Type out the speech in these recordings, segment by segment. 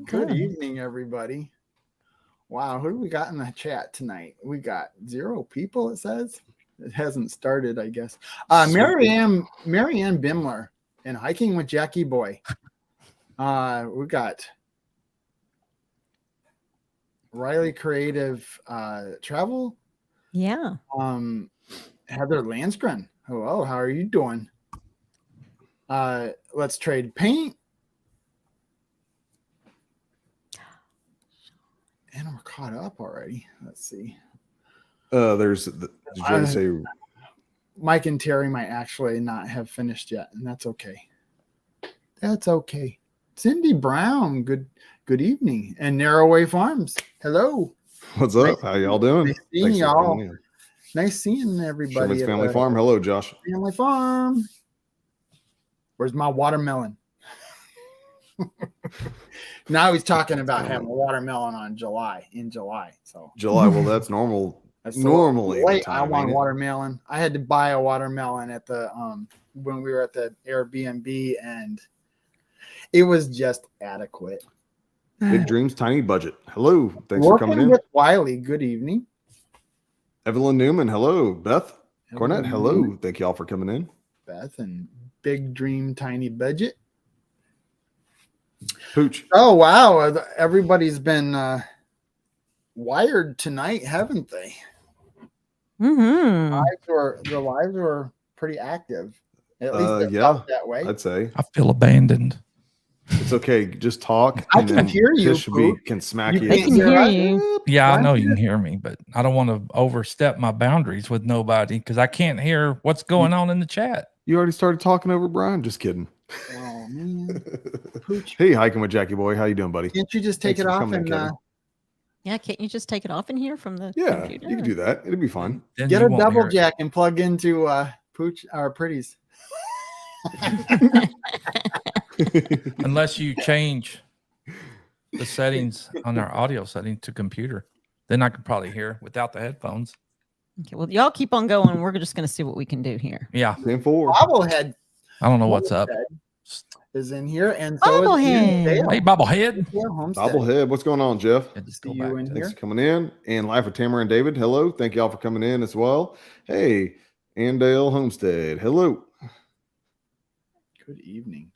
Good evening, everybody. Wow, who do we got in the chat tonight? We got 0 people, it says. It hasn't started, I guess. Marianne Bimler and Hiking with Jackie Boy. We got Riley Creative Travel. Yeah. Heather Landskren. Hello, how are you doing? Let's Trade Paint. And we're caught up already. Let's see. Did you already say Mike and Terry might actually not have finished yet, and that's okay. That's okay. Cindy Brown, good evening. And Narrowway Farms. Hello. What's up? How y'all doing? Nice seeing y'all. Nice seeing everybody. Sherman's Family Farm. Hello, Josh. Family Farm. Where's my watermelon? Now he's talking about having watermelon in July. So July. Well, that's normal. That's normally late. I want watermelon. I had to buy a watermelon at the when we were at the Airbnb, and it was just adequate. Big dreams, tiny budget. Hello. Thanks Working for coming in. with Wiley. Good evening. Evelyn Newman. Hello. Beth Cornett. Hello. Newman. Thank y'all for coming in. Beth and big dream, tiny budget. Pooch. Oh wow! Everybody's been wired tonight, haven't they? Mm-hmm. The lives were pretty active. At least it felt that way. I'd say. I feel abandoned. It's okay. Just talk. I can hear you. Can smack you. I can hear you. Yeah, I know you can hear me, but I don't want to overstep my boundaries with nobody because I can't hear what's going on in the chat. You already started talking over Brian. Just kidding. Oh man. Pooch. Hey, Hiking with Jackie Boy. How you doing, buddy? Can't you just take it off and Yeah, can't you just take it off in here from the yeah, computer? you can do that. It'd be fun. Then get you a won't double hear it. jack and plug into Pooch or Pretty's? Unless you change the settings on our audio setting to computer, then I could probably hear without the headphones. Okay, well, y'all keep on going. We're just going to see what we can do here. Yeah, 10-4. Bobblehead I don't know what's up. is in here, and so Bobblehead. is Hey, bobblehead. Bobblehead. What's going on, Jeff? Just See go you back in to here. Thanks for coming in. And live with Tamara and David. Hello. Thank y'all for coming in as well. Hey, Andale Homestead. Hello. Good evening.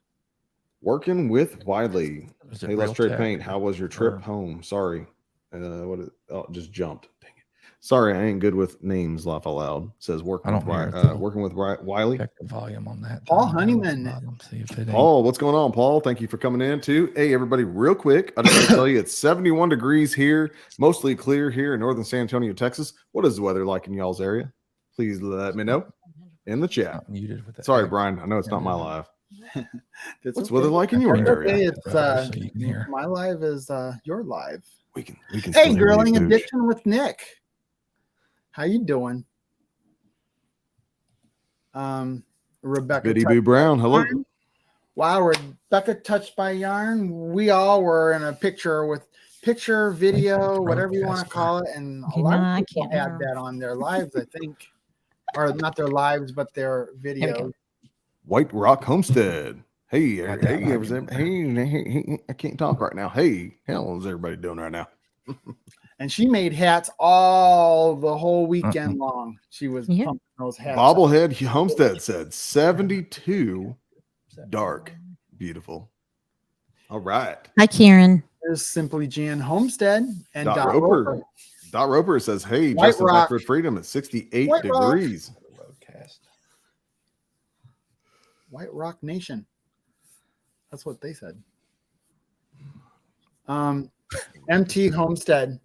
Working with Wiley. Is it Hey, let's real trade tech paint. How was your trip or- home? Sorry. It just jumped. Dang it. Sorry, I ain't good with names. Laugh aloud. Says working I with don't hear it, working with Wiley. Check the volume on that. Paul down Honeyman. there on the bottom, see if it ain't- Paul, what's going on, Paul? Thank you for coming in too. Hey, everybody, real quick. I just want to tell you it's 71 degrees here, mostly clear here in northern San Antonio, Texas. What is the weather like in y'all's area? Please let me know in the chat. Not muted with that. Sorry, Brian. I know it's not my live. That's What's okay. weather like in your That's okay. area? It's So you can hear. my live is your live. We can Hey, still hear you, Grilling Pooch. Addiction with Nick. How you doing? Rebecca. Biddy Boo Brown. Hello. Wow, Rebecca touched by yarn. We all were in a picture, video, whatever you want to call it, and a lot I of people can't had remember. that on their lives, I think, or not their lives, but their video. White Rock Homestead. Hey, Got that hey, volume. hey, I can't talk right now. Hey, how's everybody doing right now? And she made hats all the whole weekend long. She was Yeah. pumping those hats. Bobblehead Homestead said 72 dark. Beautiful. All right. Hi, Karen. There's Simply Jan Homestead and Dot Dot Roper. Roper. Dot Roper says, hey, White Justin's Rock. Back for Freedom at 68 White Rock. degrees. Roadcast. White Rock Nation. That's what they said. MT Homestead.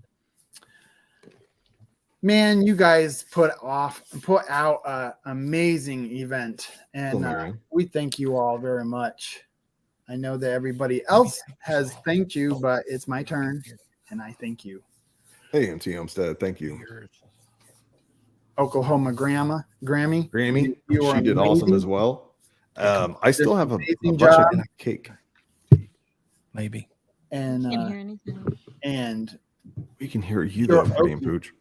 Man, you guys put out an amazing event, and we thank you all very much. I know that everybody else has thanked you, but it's my turn, and I thank you. Hey, MT Homestead, thank you. Oklahoma Grammy. Grammy, You were she did amazing. awesome as well. I still have a Amazing bunch job. of cake. Maybe. And Can't hear anything. and We can hear you Sure, there, Pretty and okay. Pooch.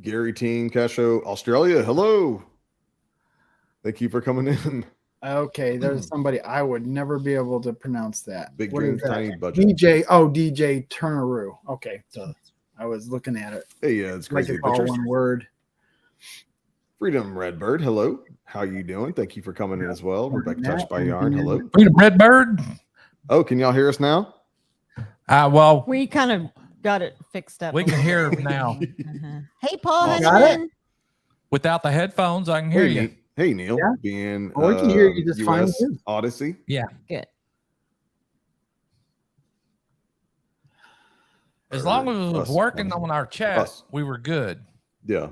Gary Teen Casho, Australia. Hello. Thank you for coming in. Okay, there's somebody I would never be able to pronounce that. Big What is dreams, that? tiny budget. DJ Turneroo. Okay, so I was looking at it Hey, yeah, it's like crazy it's all pictures. one word. Freedom Redbird, hello. How you doing? Thank you for coming in as well. Rebecca Matt, Touched by Yarn, hello. Freedom Red Bird. Oh, can y'all hear us now? Well, We kind of got it fixed up. we a can little hear now. bit. Hey, Paul. Awesome. How you Got it? doing? Without the headphones, I can hear you. Hey, Neil. Yeah. Being Well, we can hear you just fine, US too. Odyssey. Good. As long as it was Us, working us. on our chat, Us. we were good. Yeah.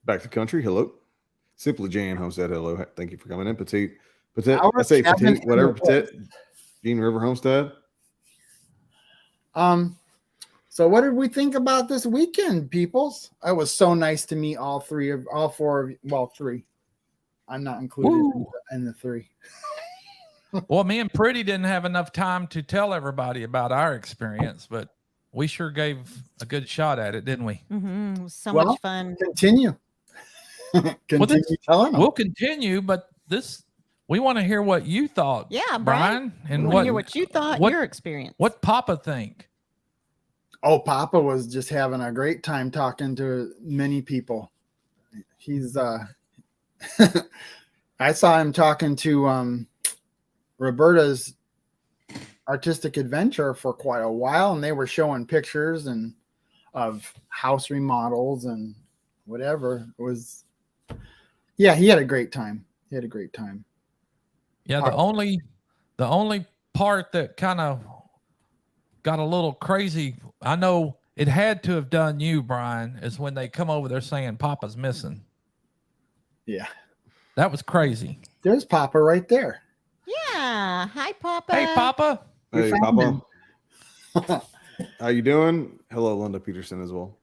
Back to country, hello. Simply Jan Homestead, hello. Thank you for coming in. Petite. Our I say cabin petite, in whatever. the Petite. Gene River Homestead. So what did we think about this weekend, peoples? It was so nice to meet all three. I'm not included Woo. in the three. Well, me and Pretty didn't have enough time to tell everybody about our experience, but we sure gave a good shot at it, didn't we? It was so Well, much fun. Continue. Continue telling them. We'll continue, but we want to hear what you thought. Yeah, Brian. Brian, I and want to hear what you thought, what- your experience. what Papa think. Oh, Papa was just having a great time talking to many people. He's I saw him talking to Roberta's artistic adventure for quite a while, and they were showing pictures and of house remodels and whatever. It was he had a great time. Yeah, the only part that kind of got a little crazy, I know it had to have done you, Brian, is when they come over there saying Papa's missing. Yeah. That was crazy. There's Papa right there. Yeah. Hi, Papa. Hey, Papa. We Hey, found Papa. How you doing? Hello, Linda Peterson as well.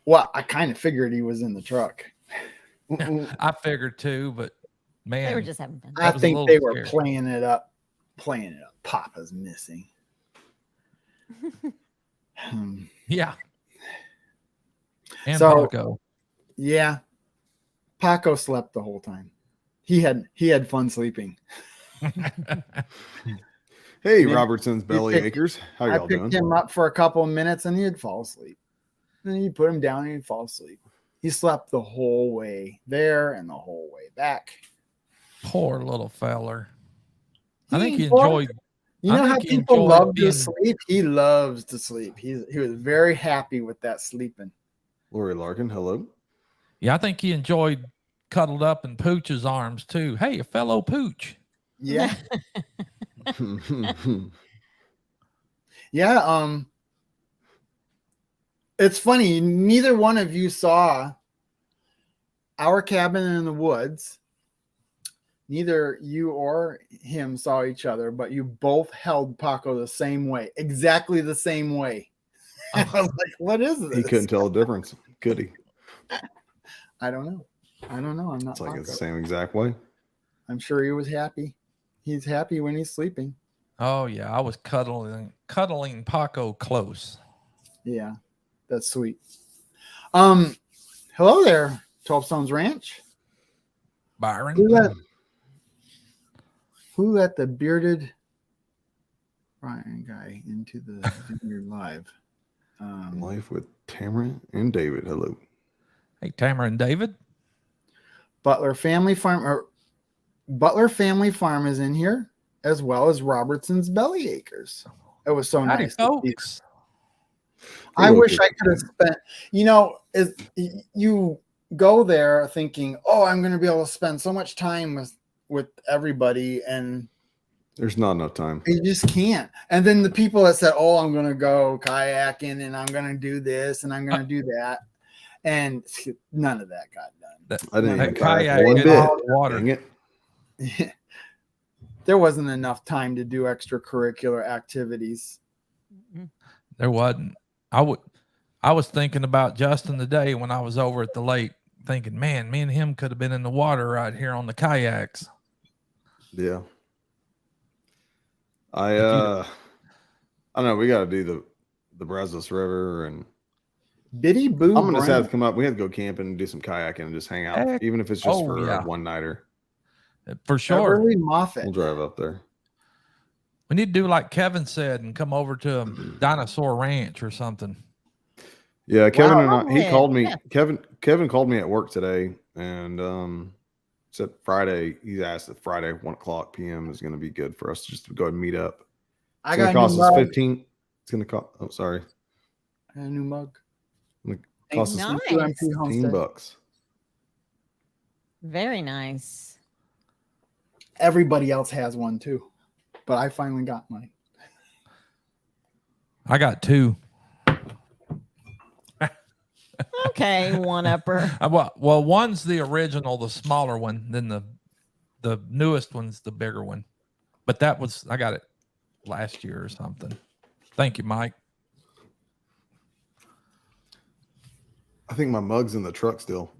Well, I kind of figured he was in the truck. I figured too, but man, They were just having fun. I was a think little they were scary. playing it up. Papa's missing. yeah. And So- Paco. Yeah. Paco slept the whole time. He had fun sleeping. Hey, Yeah. Robertson's Belly picked- Acres. How I y'all picked doing? him up for a couple of minutes and he'd fall asleep. Then you put him down and he'd fall asleep. He slept the whole way there and the whole way back. Poor little feller. I think he enjoyed- enjoyed. You I know how think he people enjoyed love being- to sleep? He loves to sleep. He was very happy with that sleeping. Lori Larkin, hello. Yeah, I think he enjoyed cuddled up in Pooch's arms too. Hey, a fellow Pooch. Yeah. Yeah. It's funny. Neither one of you saw our cabin in the woods. Neither you or him saw each other, but you both held Paco the same way, exactly the same way. I was like, what is this? He couldn't tell the difference, could he? I don't know. I'm not It's like it's the Paco. same exact way. I'm sure he was happy. He's happy when he's sleeping. Oh yeah, I was cuddling Paco close. Yeah, that's sweet. Hello there, 12 Stones Ranch. Byron. Who let the bearded Ryan guy into the Vineyard Live? Life with Tamara and David. Hello. Hey, Tamara and David. Butler Family Farm is in here, as well as Robertson's Belly Acres. It was so Howdy, nice. to see. folks. I Hello, wish I David. could have spent, you go there thinking, oh, I'm going to be able to spend so much time with everybody, and There's not enough time. you just can't. And then the people that said, oh, I'm going to go kayaking and I'm going to do this and I'm going to do that. And none of that got done. I didn't That even kayak kayak one in bit. the water. Dang it. There wasn't enough time to do extracurricular activities. There wasn't. I was thinking about Justin today when I was over at the lake, thinking, man, me and him could have been in the water right here on the kayaks. Yeah. I don't know. We got to do the Brazos River and Biddy Boo. I'm gonna just have Brand. to come up. We have to go camping and do some kayaking and just hang out, Heck, even if it's just oh, for yeah. a one nighter. For sure. Beverly Moffat. We'll drive up there. We need to do like Kevin said and come over to a Dinosaur Ranch or something. Yeah, Kevin Wow. and I, he Yeah, called me. yeah. Kevin called me at work today and said Friday. He asked if Friday 1:00 p.m. is going to be good for us just to go and meet up. I It's got going to a cost new us mug. 15. It's going to cost. Oh, sorry. I got a new mug. Cost us Nice. UMP 15 Homestead. bucks. Very nice. Everybody else has one too, but I finally got mine. I got 2. Okay, one upper. Well, one's the original, the smaller one. Then the newest one's the bigger one. But I got it last year or something. Thank you, Mike. I think my mug's in the truck still.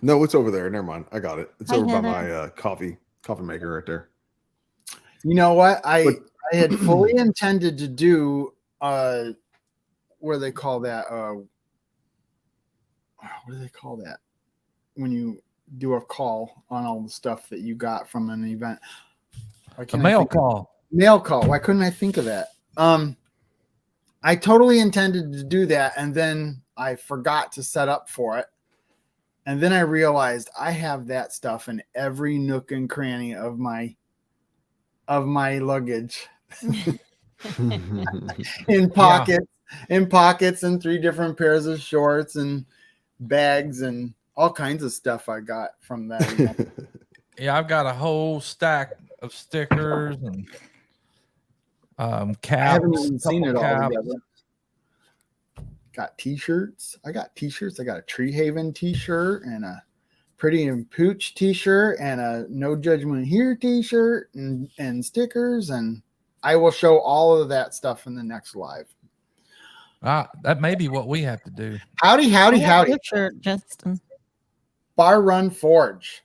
No, it's over there. Never mind. I got it. It's Hi, over by Heather. my coffee maker right there. You know what? I had fully But- intended to do what do they call that? What do they call that? When you do a call on all the stuff that you got from an event. Why A can't I mail think of- call. Mail call. Why couldn't I think of that? I totally intended to do that, and then I forgot to set up for it. And then I realized I have that stuff in every nook and cranny of my luggage. In pockets and 3 different pairs of shorts and bags and all kinds of stuff I got from that event. Yeah, I've got a whole stack of stickers and caps. I haven't even seen it couple all caps. together. Got t-shirts. I got t-shirts. I got a Tree Haven t-shirt and a Pretty and Pooch t-shirt and a No Judgment Here t-shirt and stickers, and I will show all of that stuff in the next live. That may be what we have to do. Howdy. Your shirt, Justin. Bar Run Forge.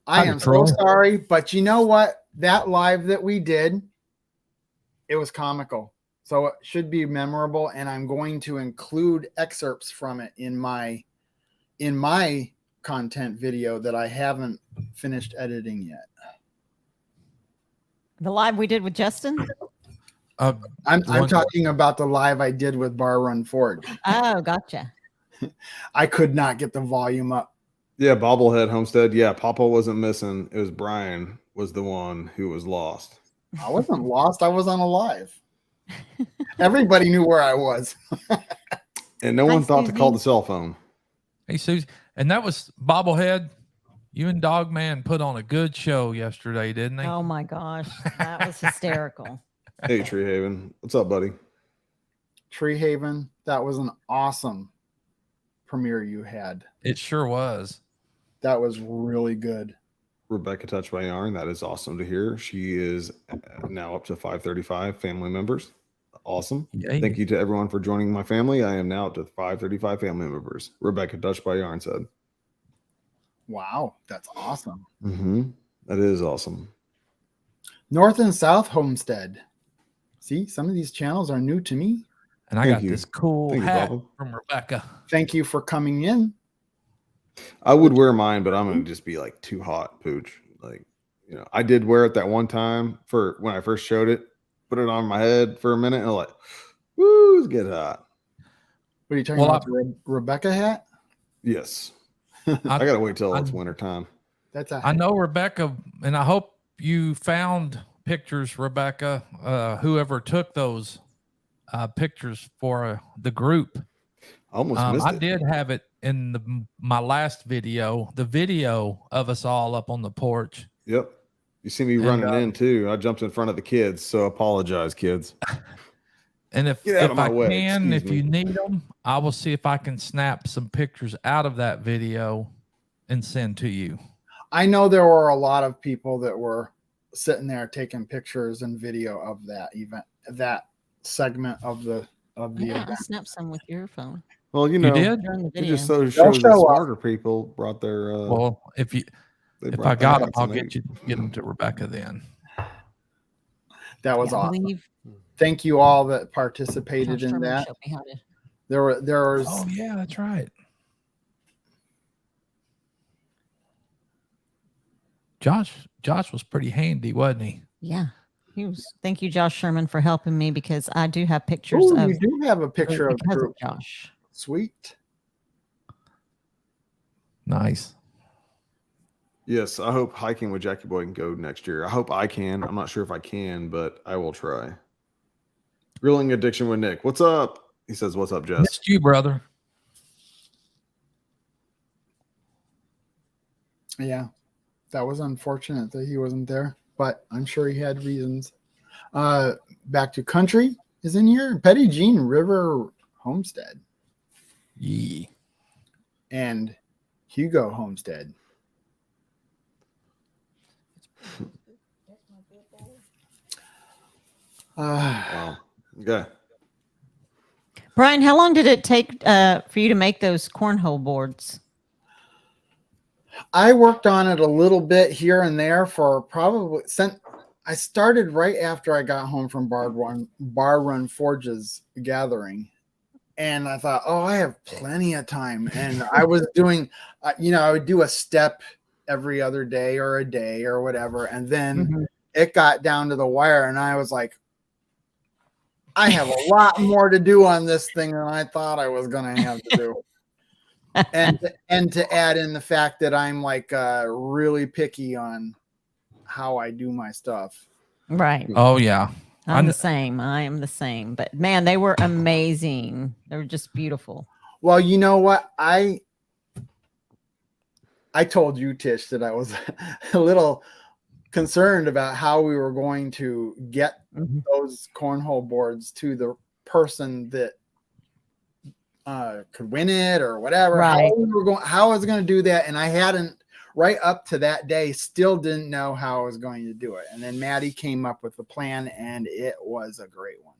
I Howdy, am Troy. so sorry, but you know what? That live that we did, it was comical. So it should be memorable, and I'm going to include excerpts from it in my content video that I haven't finished editing yet. The live we did with Justin. I'm talking about the live I did with Bar Run Forge. Oh, gotcha. I could not get the volume up. Yeah, Bobblehead Homestead. Yeah, Papa wasn't missing. It was Brian was the one who was lost. I wasn't lost. I was on a live. Everybody knew where I was. And no Hi, one thought to call Susie. the cell phone. Hey, Susie. And that was Bobblehead. You and Dogman put on a good show yesterday, didn't they? Oh my gosh, that was hysterical. Hey, Tree Haven. What's up, buddy? Tree Haven, that was an awesome premiere you had. It sure was. That was really good. Rebecca Touched by Yarn. That is awesome to hear. She is now up to 535 family members. Awesome. Yay. Thank you to everyone for joining my family. I am now up to 535 family members. Rebecca Touched by Yarn said. Wow, that's awesome. That is awesome. North and South Homestead. See, some of these channels are new to me. And I Thank got you. this cool Thank you, hat Bobble. from Rebecca. Thank you for coming in. I would wear mine, but I'm going to just be like too hot, Pooch. Like, I did wear it that one time for when I first showed it, put it on my head for a minute, and I'm like, woo, it's get hot. What are you talking about? The Rebecca hat? Yes. I got to wait till it's I'm- winter time. That's a I know Rebecca, and I hope you found pictures, Rebecca, whoever took those pictures for the group. I almost missed I it. did have it in my last video, the video of us all up on the porch. Yep. You see me And, running in too. I jumped in front of the kids, so apologize, kids. And if Get out of my I way, can, excuse if me. you need them, I will see if I can snap some pictures out of that video and send to you. I know there were a lot of people that were sitting there taking pictures and video of that event, that segment of the Yeah, event. snap some with your phone Well, You did? during the It video. just so They'll shows that show up. smarter people brought their. Well, if they I brought got their them, I'll hats and get them to Rebecca then. That was Yeah, I awesome. believe Thank you all that Tom participated in Sherman that. showed me how to There was Oh yeah, that's right. Josh was pretty handy, wasn't he? Yeah. He was. Thank you, Josh Sherman, for helping me because I do have pictures Ooh, of you do have a picture of because group. of Josh. Sweet. Nice. Yes, I hope hiking with Jackie Boy can go next year. I hope I can. I'm not sure if I can, but I will try. Grilling addiction with Nick. What's up? He says, "What's up, Jess?" Missed you, brother. Yeah, that was unfortunate that he wasn't there, but I'm sure he had reasons. Back to country is in here. Petty Jean River Homestead Yeah. and Hugo Homestead. Wow. Okay. Brian, how long did it take for you to make those cornhole boards? I worked on it a little bit here and there for probably since I started right after I got home from Bar Run Forge's gathering. And I thought, oh, I have plenty of time. And I was doing, I would do a step every other day or a day or whatever. And then it got down to the wire. And I was like, I have a lot more to do on this thing than I thought I was going to have to do. and to add in the fact that I'm like really picky on how I do my stuff. Right. Oh yeah. I'm the same. I am the same. But man, they were amazing. They were just beautiful. Well, you know what? I told you, Tish, that I was a little concerned about how we were going to get those cornhole boards to the person that could win it or whatever. Right. How I was going to do that. And I hadn't, right up to that day, still didn't know how I was going to do it. And then Maddie came up with the plan, and it was a great one.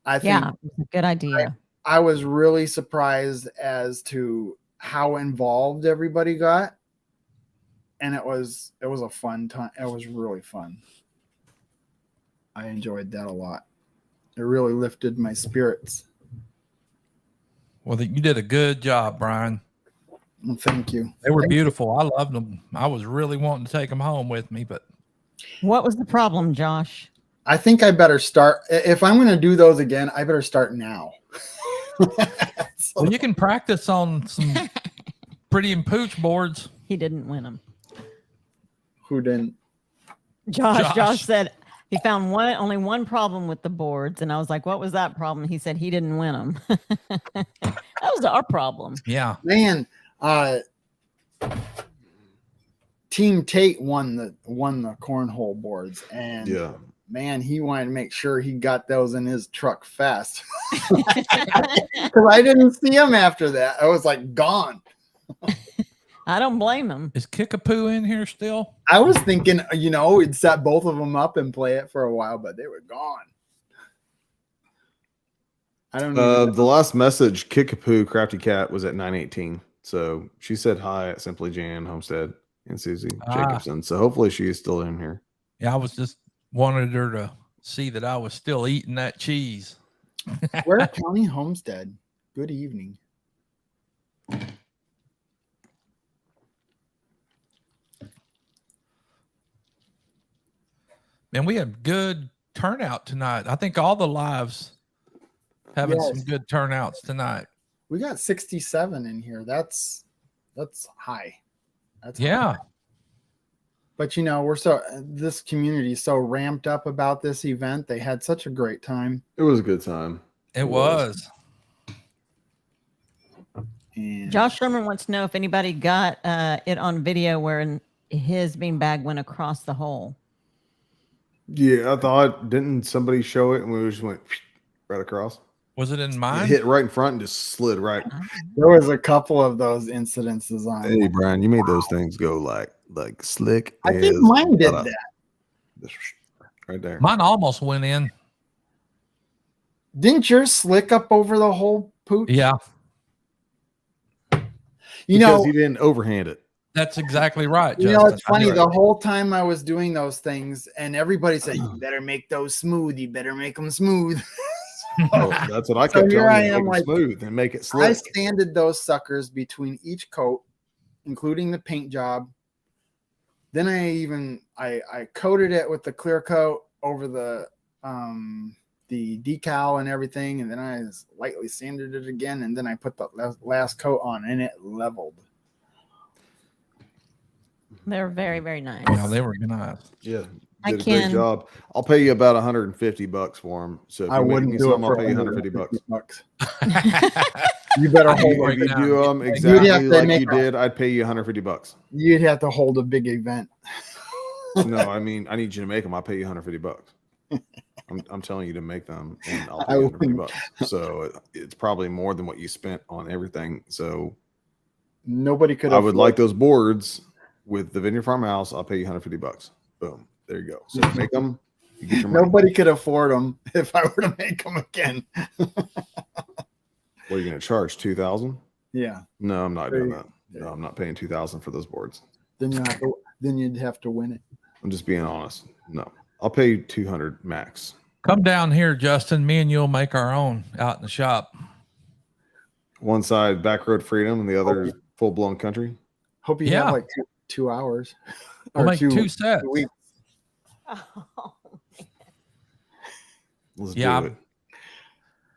I think it's a good idea. I was really surprised as to how involved everybody got. And it was a fun time. It was really fun. I enjoyed that a lot. It really lifted my spirits. Well, you did a good job, Brian. Well, thank you. They were beautiful. I loved them. I was really wanting to take them home with me, but what was the problem, Josh? I think I better start. If I'm going to do those again, I better start now. Well, you can practice on some Pretty and Pooch boards. He didn't win them. Who didn't? Josh said he found only one problem with the boards, and I was like, "What was that problem?" He said he didn't win them. That was our problem. Yeah, man. Team Tate won the cornhole boards, and yeah, man, he wanted to make sure he got those in his truck fast because I didn't see him after that. I was like gone. I don't blame him. Is Kickapoo in here still? I was thinking, we'd set both of them up and play it for a while, but they were gone. I don't know. The last message, Kickapoo Crafty Cat, was at 9:18. So she said hi at Simply Jan Homestead and Susie Jacobson. So hopefully she is still in here. Yeah, I was just wanted her to see that I was still eating that cheese. Ware County Homestead. Good evening. Man, we had good turnout tonight. I think all the lives having some good turnouts tonight. We got 67 in here. That's high. That's high. But this community is so ramped up about this event. They had such a great time. It was a good time. It was. And Josh Sherman wants to know if anybody got it on video where his beanbag went across the hole. Yeah, I thought, didn't somebody show it and we just went right across? Was it in mine? It hit right in front and just slid right. There was a couple of those incidences on. Hey, Brian, you made those things go like slick. I think mine did that. Right there. Mine almost went in. Didn't yours slick up over the whole Pooch? Yeah. Because you didn't overhand it. That's exactly right, Justin. It's funny. The whole time I was doing those things, and everybody said, "You better make those smooth. You better make them smooth." Well, that's what I So kept here telling I you. am, Make like, it smooth and make it I slick. sanded those suckers between each coat, including the paint job. Then I coated it with the clear coat over the decal and everything, and then I just lightly sanded it again, and then I put the last coat on, and it leveled. They're very, very nice. Yeah, they were nice. Yeah, I did a great can- job. I'll pay you about $150 for them. So if I you make wouldn't me do some, it I'll for pay you $150. $150. You better I hold do a break If you down. do them You'd have exactly to like make you did, I'd pay you $150. You'd have to hold a big event. No, I mean, I need you to make them. I'll pay you $150. I'm telling you to make them, and I'll pay I you wouldn't. $150. So it's probably more than what you spent on everything. So Nobody could. I would like those boards with the Vineyard FarmHouse. I'll pay you $150. Boom. There you go. So make them. You get your money. Nobody could afford them if I were to make them again. What are you going to charge? $2,000? Yeah. No, I'm not There doing you- that. No, I'm not paying $2,000 for those boards. Then you'd have to win it. I'm just being honest. No, I'll pay you $200 max. Come down here, Justin. Me and you'll make our own out in the shop. One side back road freedom, and the other is full blown country. Hope you Yeah. have like 2 hours. We'll Or make two sets. 2 weeks. Oh, Let's Yeah, do it.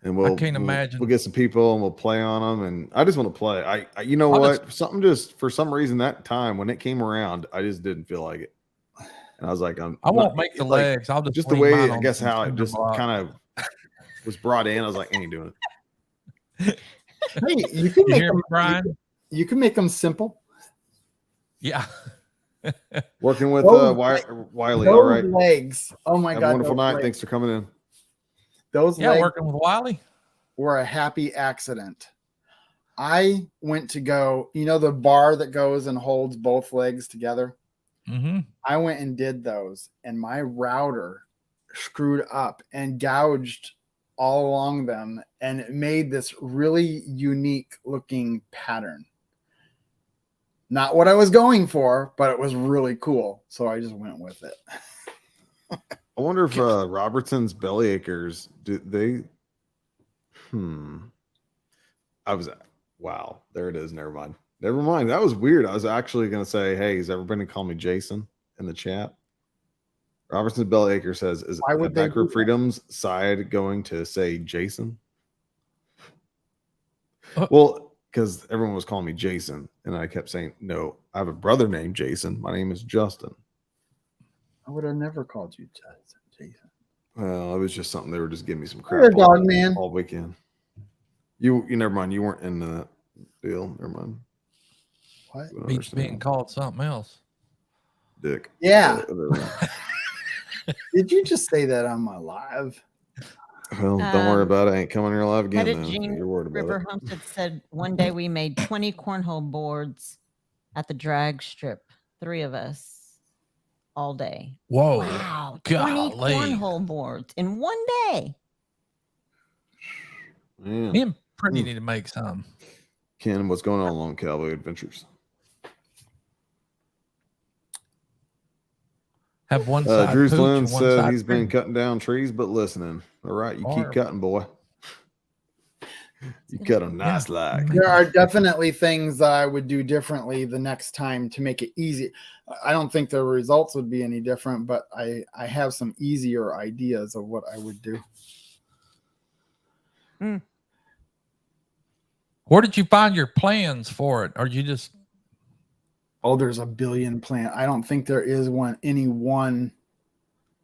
And we'll can't imagine. We'll get some people and we'll play on them. And I just want to play. I you know I'll what? Something just for some reason that time when it came around, I just didn't feel like it. And I was like, I won't make the legs. I'll Just the leave way mine I on guess some how it cinder just block. kind of was brought in. I was like, I ain't doing it. Hey, you can You make hear them. me, Brian? You can make them simple. Yeah. Working with Those- Wiley. Those All right. legs. Oh my Have god. a wonderful those night. legs- Thanks for coming in. Those Yeah, legs working with Wiley. were a happy accident. I went to go, the bar that goes and holds both legs together. Mm-hmm. I went and did those, and my router screwed up and gouged all along them, and it made this really unique looking pattern. Not what I was going for, but it was really cool. So I just went with it. I wonder if Robertson's Bellyacres do they wow, there it is. Never mind. That was weird. I was actually gonna say, hey, has everybody call me Jason in the chat? Robertson's Bellyacre says, is Why would they Backward do that? Freedom's side going to say Jason? Uh, Well, because everyone was calling me Jason, and I kept saying, no, I have a brother named Jason. My name is Justin. I would have never called you Jason. Well, it was just something they were just giving me some You're a crap dog all, man. all weekend. You never mind. You weren't in that deal. Never mind. What? You don't Beats being understand. called something else. Dick. Yeah. Well, Did you just say that on my live? don't worry about it. I ain't coming here live again. Edit Then, if Jean you're worried about River it. Homestead said one day we made 20 cornhole boards at the drag strip. 3 of us all day. Whoa. Wow. 20 golly. cornhole boards in one day. Man. Me and Pretty need to make some. Ken, what's going on along Cowboy Adventures? Have one side Drew Pooch Flynn and one said side he's been Pretty. cutting down trees, but listening. All right, you keep Or- cutting, boy. You cut them nice like. There are definitely things that I would do differently the next time to make it easy. I don't think the results would be any different, but I have some easier ideas of what I would do. Where did you find your plans for it? Or you just Oh, there's a billion plan. I don't think there is any one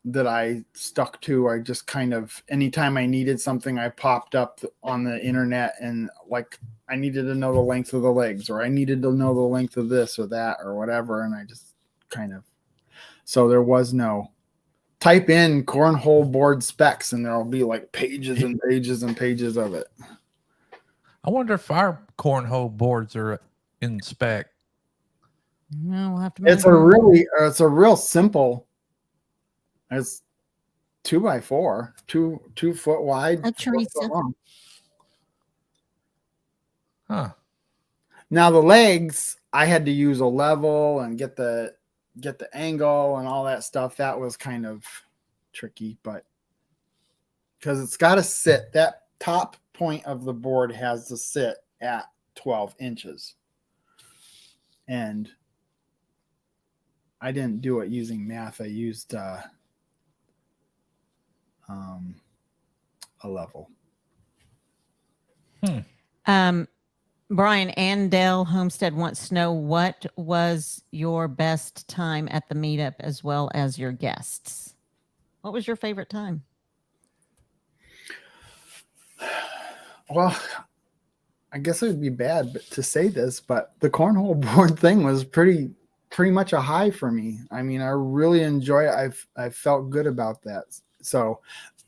that I stuck to. I just kind of, anytime I needed something, I popped up on the internet and like I needed to know the length of the legs, or I needed to know the length of this or that or whatever. And I just kind of, so there was no type in cornhole board specs and there'll be like pages and pages and pages of it. I wonder if our cornhole boards are in spec. No, we'll have to. It's a real simple. It's 2x4, 2 foot wide. Hi, 4 foot Teresa. long. Huh. Now the legs, I had to use a level and get the angle and all that stuff. That was kind of tricky, but because it's got to sit. That top point of the board has to sit at 12 inches. And I didn't do it using math. I used a level. Brian Andale Homestead wants to know, what was your best time at the meetup as well as your guests? What was your favorite time? Well, I guess it would be bad to say this, but the cornhole board thing was pretty much a high for me. I mean, I really enjoy it. I felt good about that. So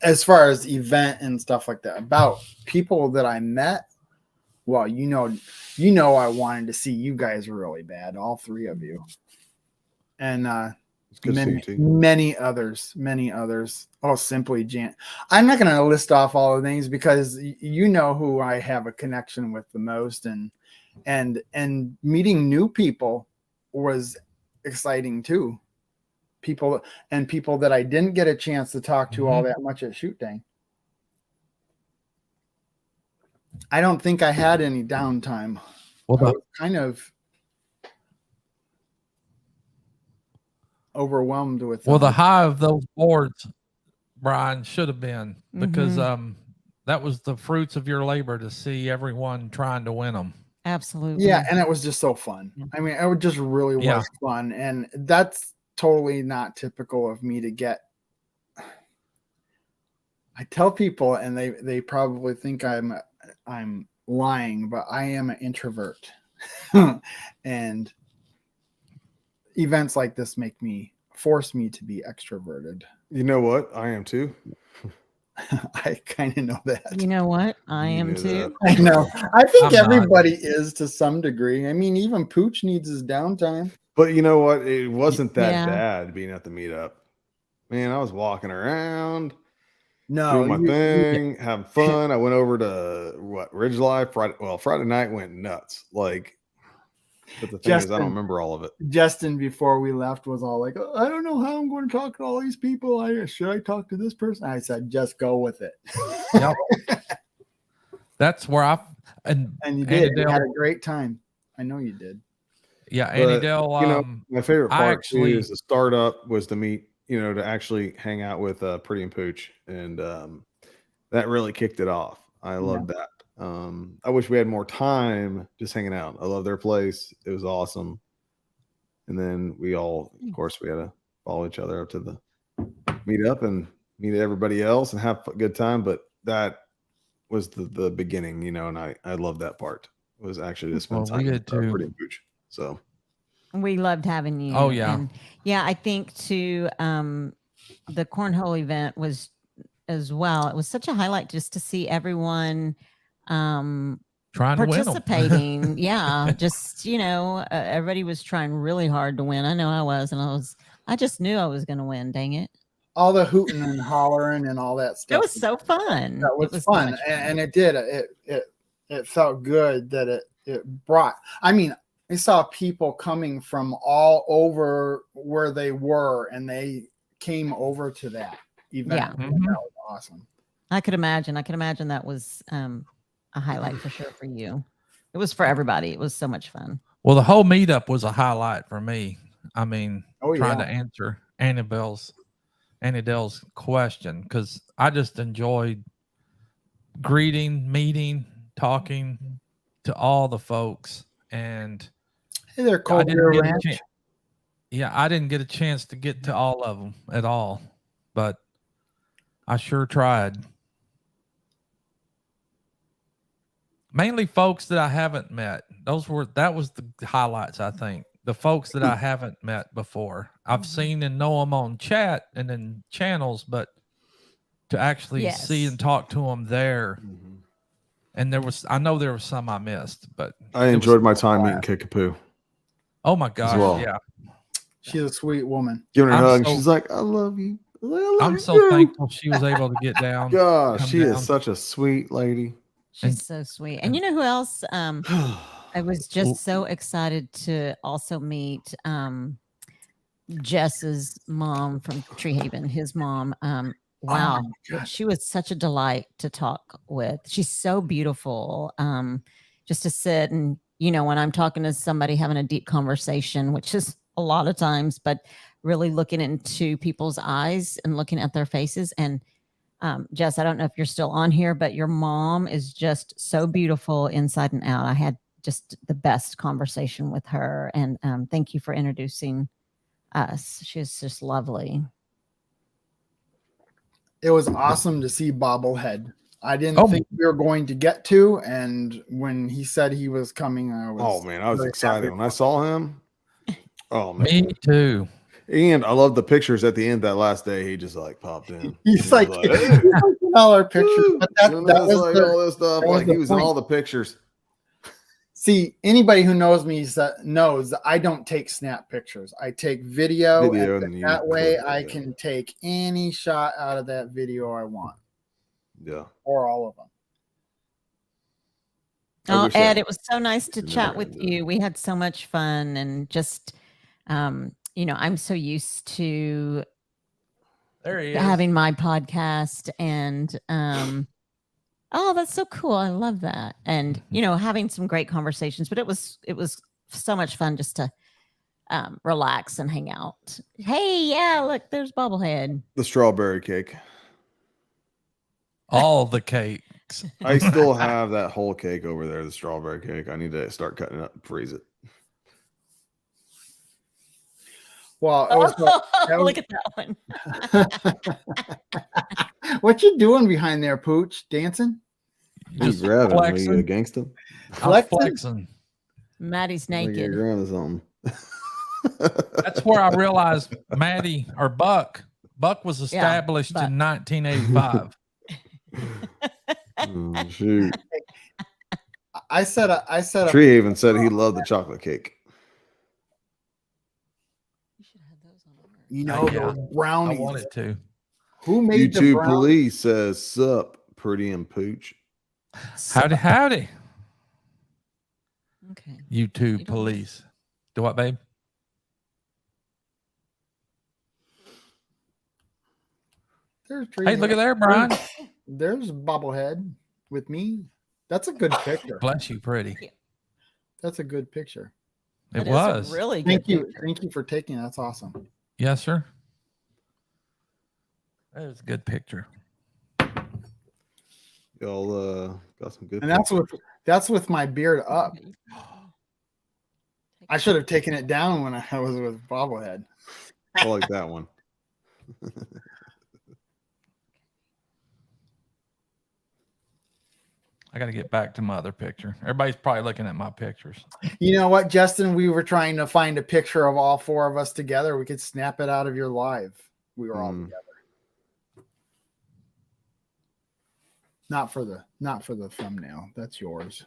as far as event and stuff like that, about people that I met, well, you know, I wanted to see you guys really bad, all three of you, and many others. Oh, simply Jan. I'm not going to list off all the names because you know who I have a connection with the most, and meeting new people was exciting too. People that I didn't get a chance to talk to all that much at Shoot Day. I don't think I had any downtime. Well, I was kind of overwhelmed with. Well, the high of those boards, Brian, should have been, because that was the fruits of your labor to see everyone trying to win them. Absolutely. Yeah, and it was just so fun. I mean, it just really was fun, and that's totally not typical of me to get. I tell people, and they probably think I'm lying, but I am an introvert, and events like this force me to be extroverted. You know what? I am too. I kind of know that. You know what? I am too. I know. I think everybody is to some degree. I mean, even Pooch needs his downtime. But you know what? It wasn't that bad being at the meetup. Man, I was walking around, doing my thing, having fun. I went over to Ridge Life Friday. Well, Friday night went nuts. Like, but the thing is, I don't remember all of it. Justin, before we left, was all like, I don't know how I'm going to talk to all these people. Should I talk to this person? I said, just go with it. Yep. That's where and you did. You had a great time. I know you did. Yeah, Andy Dell. You know, my favorite part too is the startup was to meet, to actually hang out with Pretty and Pooch, and that really kicked it off. I loved that. I wish we had more time just hanging out. I love their place. It was awesome. And then we all, of course, we had to follow each other up to the meetup and meet everybody else and have a good time. But that was the beginning, and I loved that part. It was actually to spend time with Pretty and Pooch. So we loved having you. Oh yeah. And I think too, the cornhole event was as well. It was such a highlight just to see everyone trying participating. to win. Yeah. Just, everybody was trying really hard to win. I know I was, and I just knew I was going to win. Dang it. All the hooting and hollering and all that stuff. It was so fun. That was fun. And it did. It felt good that it brought, I saw people coming from all over where they were, and they came over to that event. Yeah. That was awesome. I could imagine that was a highlight for sure for you. It was for everybody. It was so much fun. Well, the whole meetup was a highlight for me. I mean, trying to answer Annie Dell's question, because I just enjoyed greeting, meeting, talking to all the folks. And hey there, Cold Ranch. I didn't get a chance to get to all of them at all, but I sure tried. Mainly folks that I haven't met. That was the highlights, I think. The folks that I haven't met before. I've seen and know them on chat and in channels, but to actually see and talk to them there. And I know there was some I missed, but I enjoyed my time meeting Kickapoo. Oh my gosh, yeah. She's a sweet woman. Giving her a hug. She's like, I love you. I'm so thankful she was able to get down. Gosh, she is such a sweet lady. She's so sweet. And you know who else? I was just so excited to also meet Jess's mom from Tree Haven. His mom, Wow. my gosh. She was such a delight to talk with. She's so beautiful. Just to sit and, when I'm talking to somebody having a deep conversation, which is a lot of times, but really looking into people's eyes and looking at their faces. And Jess, I don't know if you're still on here, but your mom is just so beautiful inside and out. I had just the best conversation with her. And thank you for introducing us. She's just lovely. It was awesome to see Bobblehead. I didn't think we were going to get to, and when he said he was coming, I was. Oh man, I was very excited happy. when I saw him. Oh man, Me too. and I love the pictures at the end that last day. He just like popped in. He's He like, was hey. he's like in all our pictures, Woo! but that And was it's like the, all this stuff. that was Like the he was in point. all the pictures. See, anybody who knows me knows that I don't take snap pictures. I take video, Video, and and that you way click it, I yeah. can take any shot out of that video I want, Yeah. or all of them. I Oh, wish Ed, I- it was so nice to never chat with ended. you. We had so much fun and just, I'm so used to There he is. having my podcast and, oh, that's so cool. I love that. And, having some great conversations, but it was so much fun just to relax and hang out. Hey, yeah, look, there's Bobblehead. The strawberry cake. All the cakes. I still have that whole cake over there, the strawberry cake. I need to start cutting it up and freeze it. Well, it was, that Look at that one. what you doing behind there, Pooch? Dancing? You Just grabbing me, flexing. you gangsta? I'm Flexing? flexing. Maddie's Like you're naked. grabbing something. That's where I realized Maddie or Buck was established Buck. in 1985. Oh, shoot. I said a Tree even said he loved the chocolate cake. you know, Yeah. those I brownies. wanted to. Who made the YouTube brownies? police says sup, Pretty and Pooch. Howdy. Okay. YouTube don't- police. Do what, babe? There's Hey, look at there, Brian. There's Bobblehead with me. That's a good picture. Bless you, pretty. That's a good picture. It That is a was. really good. Thank you. picture. Thank you for taking it. That's awesome. Yes, sir. That was a good picture. Y'all got some good. And that's with my beard up. I should have taken it down when I was with Bobblehead. I like that one. I got to get back to my other picture. Everybody's probably looking at my pictures. You know what, Justin? We were trying to find a picture of all four of us together. We could snap it out of your live. We were all together. Not for the thumbnail. That's yours.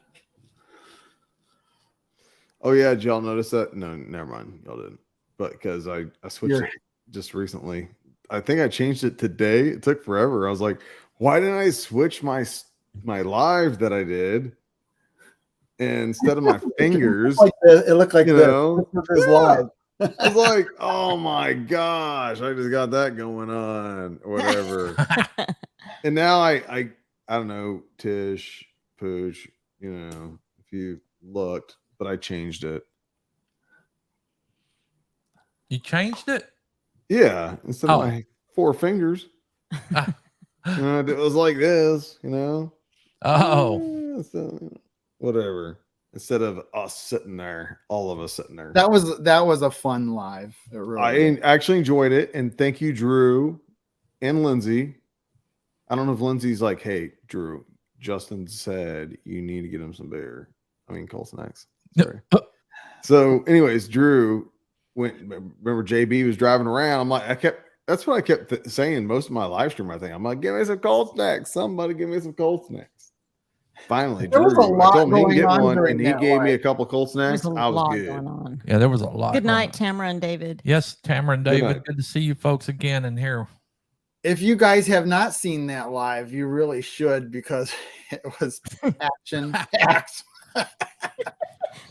Oh yeah, did y'all notice that? No, never mind. Y'all didn't. But because I switched You're- it just recently. I think I changed it today. It took forever. I was like, why didn't I switch my live that I did? And instead of my fingers, It looked like you this. know, This was his yeah. live. I was like, oh my gosh, I just got that going on, or whatever. And now I don't know, Tish, Pooch, you know, if you looked, but I changed it. You changed it? Yeah, instead of Oh. my four fingers, it was like this, you know. Oh, Yeah, so, whatever. Instead of us sitting there, all of us sitting there. That was a fun live. It really Actually enjoyed it, and thank you, Drew and Lindsay. I don't know if Lindsay's like, hey, Drew, Justin said you need to get him some beer. I mean, cold snacks. Sorry. So, anyways, Drew went. Remember, JB was driving around. I'm like, that's what I kept saying most of my live stream. I think I'm like, give me some cold snacks. Somebody give me some cold snacks. Finally, There was a Drew, I lot told him he can going get on one, during and he that gave me a live. couple cold There's snacks. a I was lot good. going on. yeah, there was a lot. Good going night, on. Tamara and David. Yes, Tamara and Good David. night. Good to see you folks again in here. If you guys have not seen that live, you really should, because it was action packed.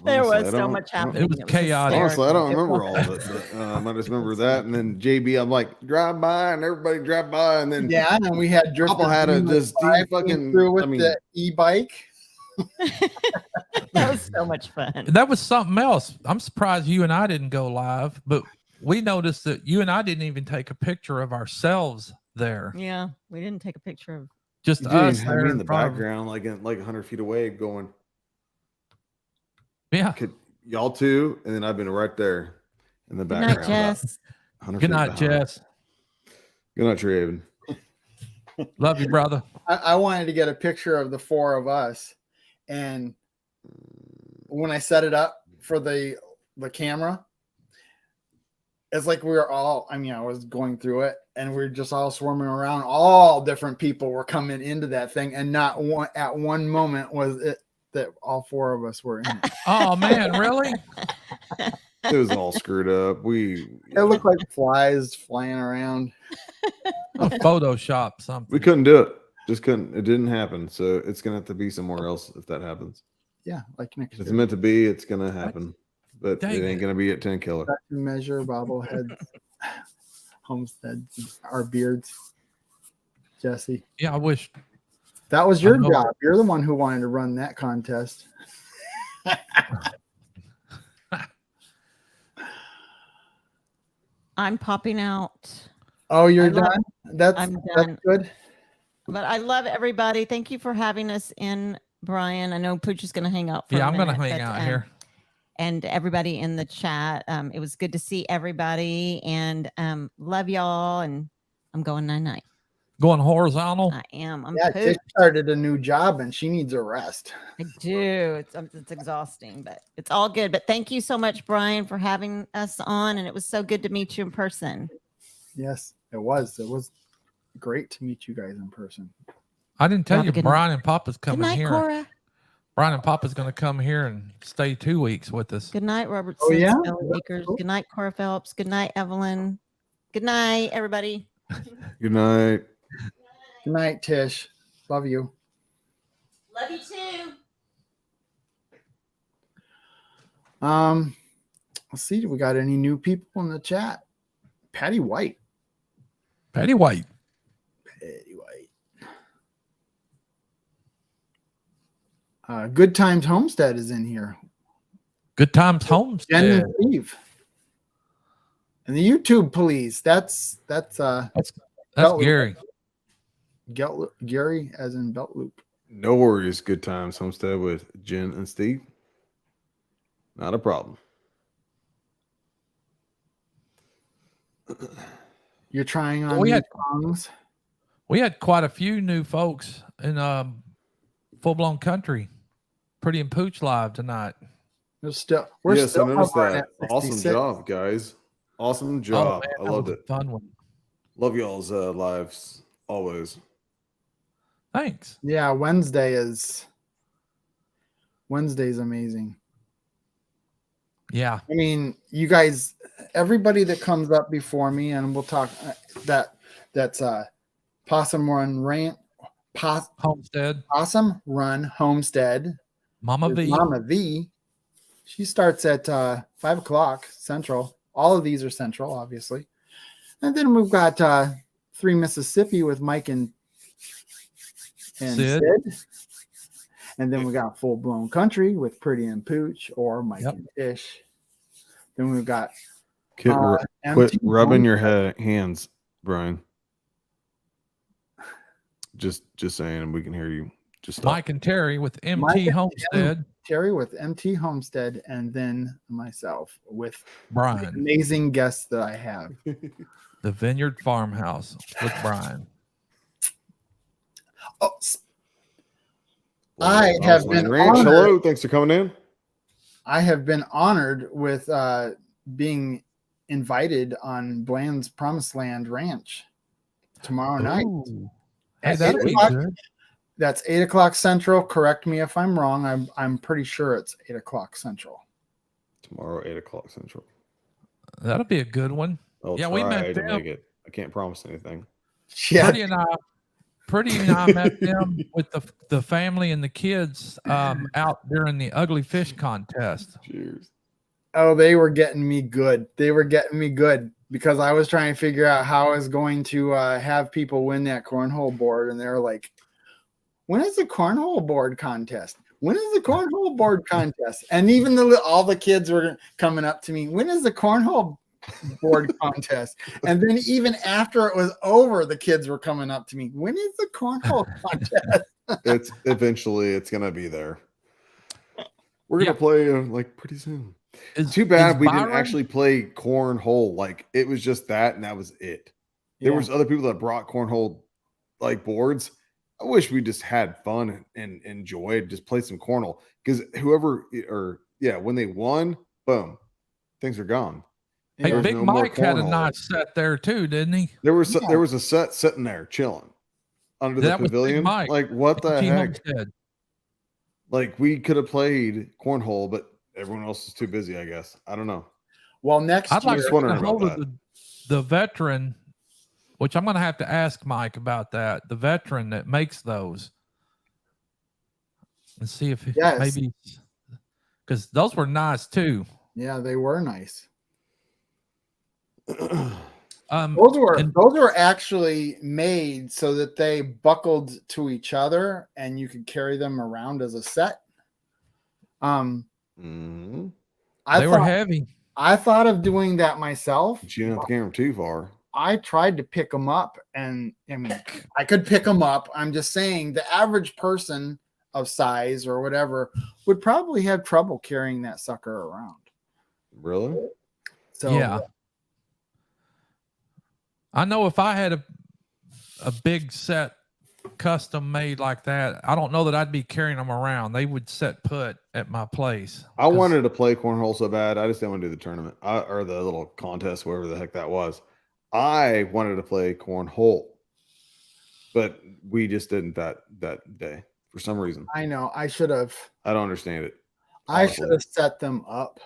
There Honestly, was I so don't- much I don't- happening. It was It chaotic. Honestly, I don't hysterical. remember all of it, but I just remember that. And then JB, I'm like, drive by, and everybody drive by, and then Yeah, and we had Papa Drifter had a Green just he Five came fucking. through with I mean, the e-bike. That was so much fun. That was something else. I'm surprised you and I didn't go live, but we noticed that you and I didn't even take a picture of ourselves there. Yeah, we didn't take a picture of. Just you us didn't have there me in the front of- background, like 100 feet away, going, Yeah. could y'all two, and then I've been right there in the Good background. night, Jess. 100 Good feet night, behind. Jess. Good night, Traven. Love you, brother. I wanted to get a picture of the four of us, and when I set it up for the camera, it's like we were all. I mean, I was going through it, and we are just all swarming around. All different people were coming into that thing, and not one at one moment was it that all four of us were in it. Oh man, really? It was all screwed up. It looked like flies flying around. Photoshop something. We couldn't do it. Just couldn't. It didn't happen. So it's gonna have to be somewhere else if that happens. Yeah, like next If it's year. meant to be, it's gonna happen. But Dang it ain't it. gonna be at 10 killer. Got to measure bobbleheads, homesteads, our beards. Jesse, Yeah, I wish. that was your know. job. You're the one who wanted to run that contest. I'm popping out. Oh, you're I love- done? That's I'm that's done. good. But I love everybody. Thank you for having us in, Brian. I know Pooch is going to hang out for Yeah, a I'm gonna minute, hang but, out here. And everybody in the chat. It was good to see everybody, and love y'all. And I'm going night. Going horizontal. I am. I'm Yeah, Pooch. Tish started a new job and she needs a rest. I do. It's exhausting, but it's all good. But thank you so much, Brian, for having us on, and it was so good to meet you in person. Yes, it was. It was great to meet you guys in person. I didn't tell Have a you good Brian and Papa's Good coming night, here. Cora. Brian and Papa's going to come here and stay 2 weeks with us. Good night, Robert. Oh, yeah? Belly Acres. Good night, Cora Phelps. Good night, Evelyn. Good night, everybody. Good night. Good night, Tish. Love you. Love you too. Let's see. Do we got any new people in the chat? Patty White. Patty White. Patty White. Good Times Homestead is in here. Good Times Jen Homestead. and Steve. And the YouTube police. That's That's Belt- Gary. Gary as in belt loop. No worries. Good times homestead with Jen and Steve. Not a problem. You're trying on We new had- songs. We had quite a few new folks in Full Blown Country. Pretty and Pooch live tonight. We're still Yes, I noticed hovering that. at Awesome 66. job, guys. Awesome Oh, job. man, I that loved was a it. fun one. Love y'all's lives always. Thanks. Yeah, Wednesday's amazing. Yeah. I mean, you guys, everybody that comes up before me, and we'll talk that's Possum Run Homestead. Homestead. Mama There's V. Mama V. She starts at 5:00 Central. All of these are Central, obviously. And then we've got Three Mississippi with Mike and Sid. Sid. And then we got Full Blown Country with Pretty and Pooch or Mike Yep. and Tish. Then we've got Quit MT rubbing your hands, Brian. Just saying, we can hear you. Just stop. Mike and Terry with Mike MT and Homestead. Terry with MT Homestead, and then myself with Brian. amazing guests that I have. The Vineyard Farmhouse with Brian. Oh, I have been Ranch. honored. Hello, thanks for coming in. I have been honored with being invited on Bland's Promised Land Ranch tomorrow night. Ooh. Hey, At that'll 8 be o'clock. good. That's 8:00 Central. Correct me if I'm wrong. I'm pretty sure it's 8:00 Central. Tomorrow, 8:00 Central. That'll be a good one. I'll Yeah, try we met to them. make it. I can't promise anything. Yeah, Pretty and I Pretty and I met them with the family and the kids out during the ugly fish contest. Cheers. Oh, they were getting me good. They were getting me good because I was trying to figure out how I was going to have people win that cornhole board. And they're like, when is the cornhole board contest? When is the cornhole board contest? And even all the kids were coming up to me, when is the cornhole board contest? And then even after it was over, the kids were coming up to me, when is the cornhole contest? It's eventually it's gonna be there. We're gonna play like pretty soon. It's too bad we didn't actually play cornhole. Like it was just that, and that was it. There was other people that brought cornhole like boards. I wish we just had fun and enjoyed, just play some cornhole. Because when they won, boom, things are gone. Hey, Big Mike had a nice set there too, didn't he? There was a set sitting there chilling under the pavilion. Like what the heck? Like we could have played cornhole, but everyone else is too busy, I guess. I don't know. Well, next I'd like year, to get a hold of the veteran, which I'm going to have to ask Mike about that. The veteran that makes those, and see if maybe, because those were nice too. Yeah, they were nice. Those were actually made so that they buckled to each other, and you could carry them around as a set. They were heavy. I thought of doing that myself. But you didn't have to carry them too far. I tried to pick them up, and I mean, I could pick them up. I'm just saying the average person of size or whatever would probably have trouble carrying that sucker around. Really? So yeah. I know if I had a big set custom made like that, I don't know that I'd be carrying them around. They would set put at my place. I wanted to play cornhole so bad. I just didn't want to do the tournament or the little contest, whatever the heck that was. I wanted to play cornhole, but we just didn't that day for some reason. I know. I should have. I don't understand it. Honestly. I should have set them up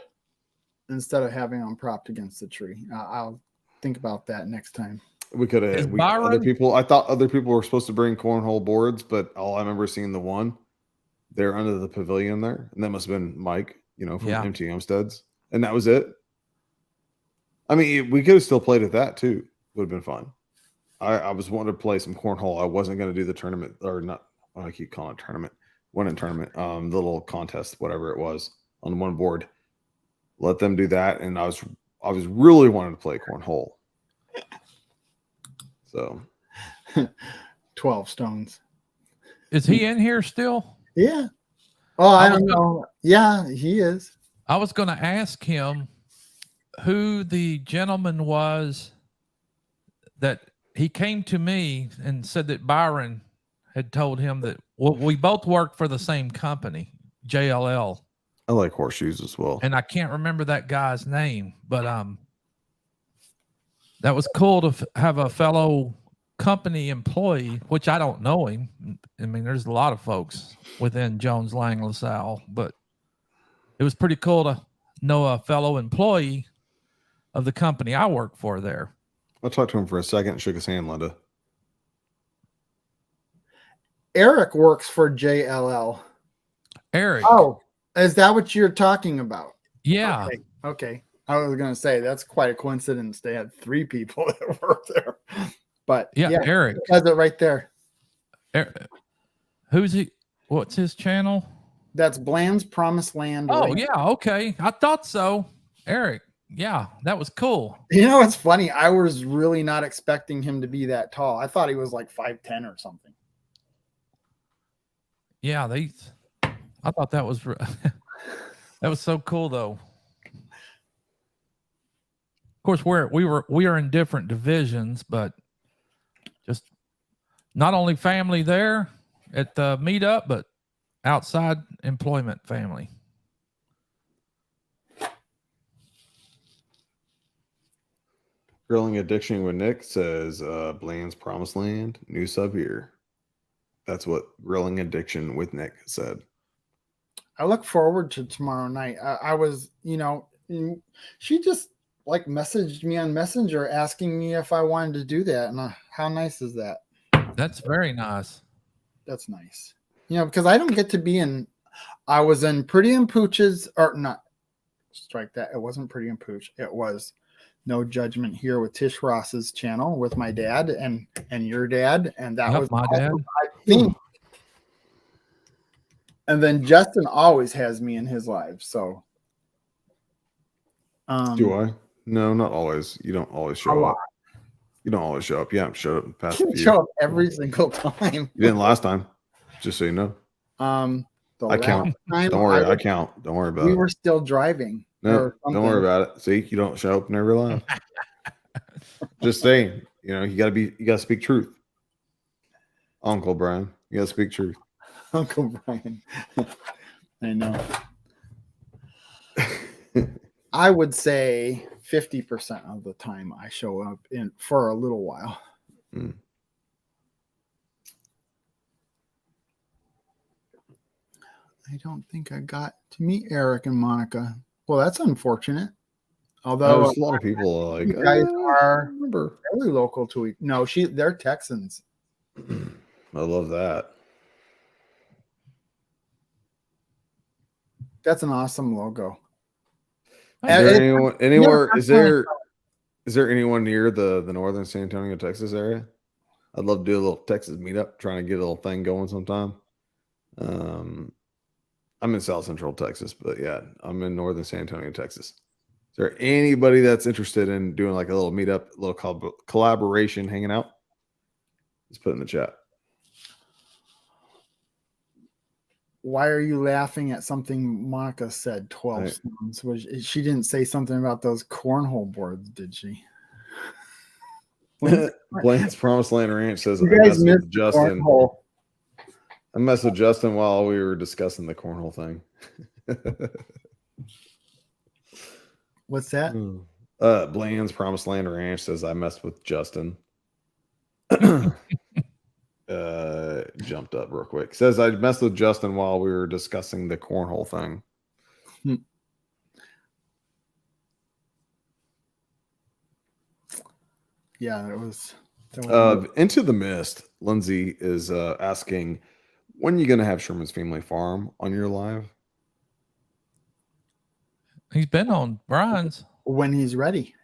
instead of having them propped against the tree. I'll think about that next time. We could have other people. I thought other people were supposed to bring cornhole boards, but all I remember seeing the one there under the pavilion there, and that must have been Mike, from MT Homesteads, and that was it. I mean, we could have still played at that too. Would have been fun. I was wanting to play some cornhole. I wasn't going to do the tournament or not. I keep calling it tournament. Winning tournament, the little contest, whatever it was, on one board. Let them do that, and I was really wanting to play cornhole. So 12 stones. Is he in here still? Yeah. Oh, I don't know. Yeah, he is. I was going to ask him who the gentleman was that he came to me and said that Byron had told him that we both work for the same company, JLL. I like horseshoes as well. And I can't remember that guy's name, but that was cool to have a fellow company employee, which I don't know him. I mean, there's a lot of folks within Jones Lang LaSalle, but it was pretty cool to know a fellow employee of the company I work for there. I talked to him for a second and shook his hand, Linda. Eric works for JLL. Eric. Oh, is that what you're talking about? Yeah. Okay. I was going to say that's quite a coincidence. They had 3 people that work there, but yeah, Eric has it right there. Who's he? What's his channel? That's Bland's Promised Land. Oh, yeah. Okay. I thought so. Eric. Yeah, that was cool. It's funny. I was really not expecting him to be that tall. I thought he was like 5'10" or something. Yeah, I thought that was that was so cool though. Of course, we are in different divisions, but just not only family there at the meetup, but outside employment family. Grilling Addiction with Nick says Bland's Promised Land, new sub here. That's what Grilling Addiction with Nick said. I look forward to tomorrow night. I was, she just messaged me on Messenger asking me if I wanted to do that. And how nice is that? That's very nice. That's nice. Because I don't get to be in. I was in Pretty and Pooch's, or not. Strike that. It wasn't Pretty and Pooch. It was No Judgment Here with Tish Ross's channel with my dad and your dad, and that Yep, was my awesome, dad. I think. And then Justin always has me in his live. So, Do I? No, not always. You don't always a show lot. up. You don't always show up. You haven't showed up in the past You few. show up every single time. You didn't last time. Just so you know. The I count. last time Don't worry, I count. Don't worry about we it. were still driving. No, or don't worry something. about it. See, you don't show up in every life. Just saying, you gotta speak truth. Uncle Brian, you gotta speak truth. Uncle Brian. I know. I would say 50% of the time I show up in for a little while. Mm. I don't think I got to meet Eric and Monica. Well, that's unfortunate. Although There's a lot of people like, you guys I are remember. fairly local to each. No, they're Texans. I love that. That's an awesome logo. Is there It- anyone anywhere? Is there anyone near the northern San Antonio, Texas area? I'd love to do a little Texas meetup, trying to get a little thing going sometime. I'm in South Central Texas, but yeah, I'm in northern San Antonio, Texas. Is there anybody that's interested in doing like a little meetup, a little collaboration, hanging out? Let's put it in the chat. Why are you laughing at something Monica said? 12 Right. stones. She didn't say something about those cornhole boards, did she? Blaine's Promised Land Ranch says, You I guys messed missed with the Justin. cornhole. I messed with Justin while we were discussing the cornhole thing. What's that? Blaine's Promised Land Ranch says I messed with Justin. Jumped up real quick. Says I messed with Justin while we were discussing the cornhole thing. Yeah, it was. Into the Mist. Lindsay is asking, when are you going to have Sherman's Family Farm on your live? He's been on Brian's. When he's ready.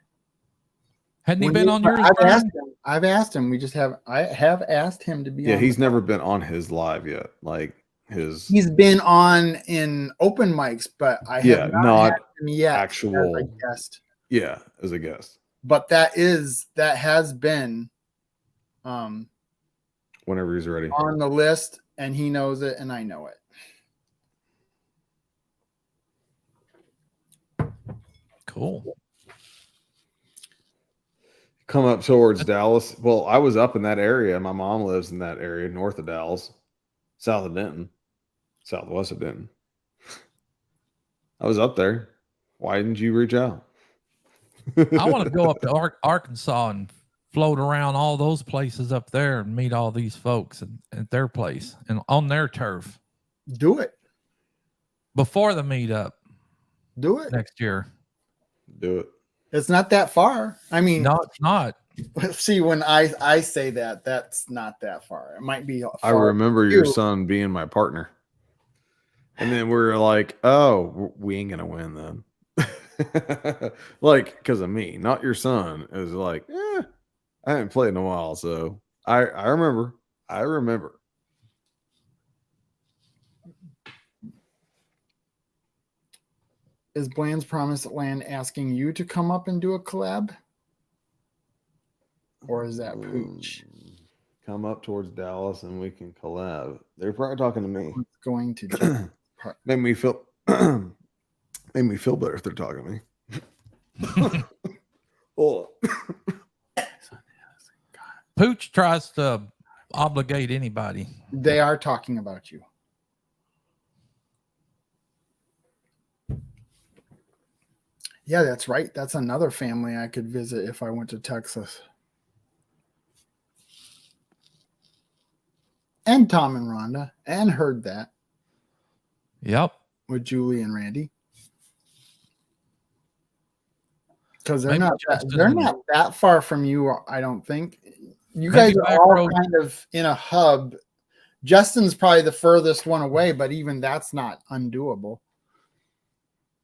Hadn't he When been he- on yours, I've Brian? asked him. I've asked him. I have asked him to be Yeah, on. he's never been on his live yet. Like his He's been on in open mics, but I have not had him yet actual as a guest. Yeah, as a guest. But that has been Whenever he's ready. on the list, and he knows it, and I know it. Cool. Come up towards Dallas. Well, I was up in that area. My mom lives in that area, north of Dallas, south of Denton, southwest of Denton. I was up there. Why didn't you reach out? I want to go up to Arkansas and float around all those places up there and meet all these folks at their place and on their turf Do it. before the meetup Do it. next year. Do it. It's not that far. I mean, No, it's not. see, when I say that, that's not that far. It might be. I far remember for your you. son being my partner. And then we were like, oh, we ain't going to win then. Like, because of me, not your son. It was like, I haven't played in a while. So I remember. I remember. Is Bland's Promised Land asking you to come up and do a collab? Or is that Pooch? Come up towards Dallas and we can collab. They're probably talking to me. What's going to do? Made me feel better if they're talking to me. Oh. Pooch tries to obligate anybody. They are talking about you. Yeah, that's right. That's another family I could visit if I went to Texas. And Tom and Rhonda, and heard that Yep. with Julie and Randy. Because they're Maybe not Justin they're and- not that far from you, I don't think. You Maybe guys are back all road. kind of in a hub. Justin's probably the furthest one away, but even that's not undoable.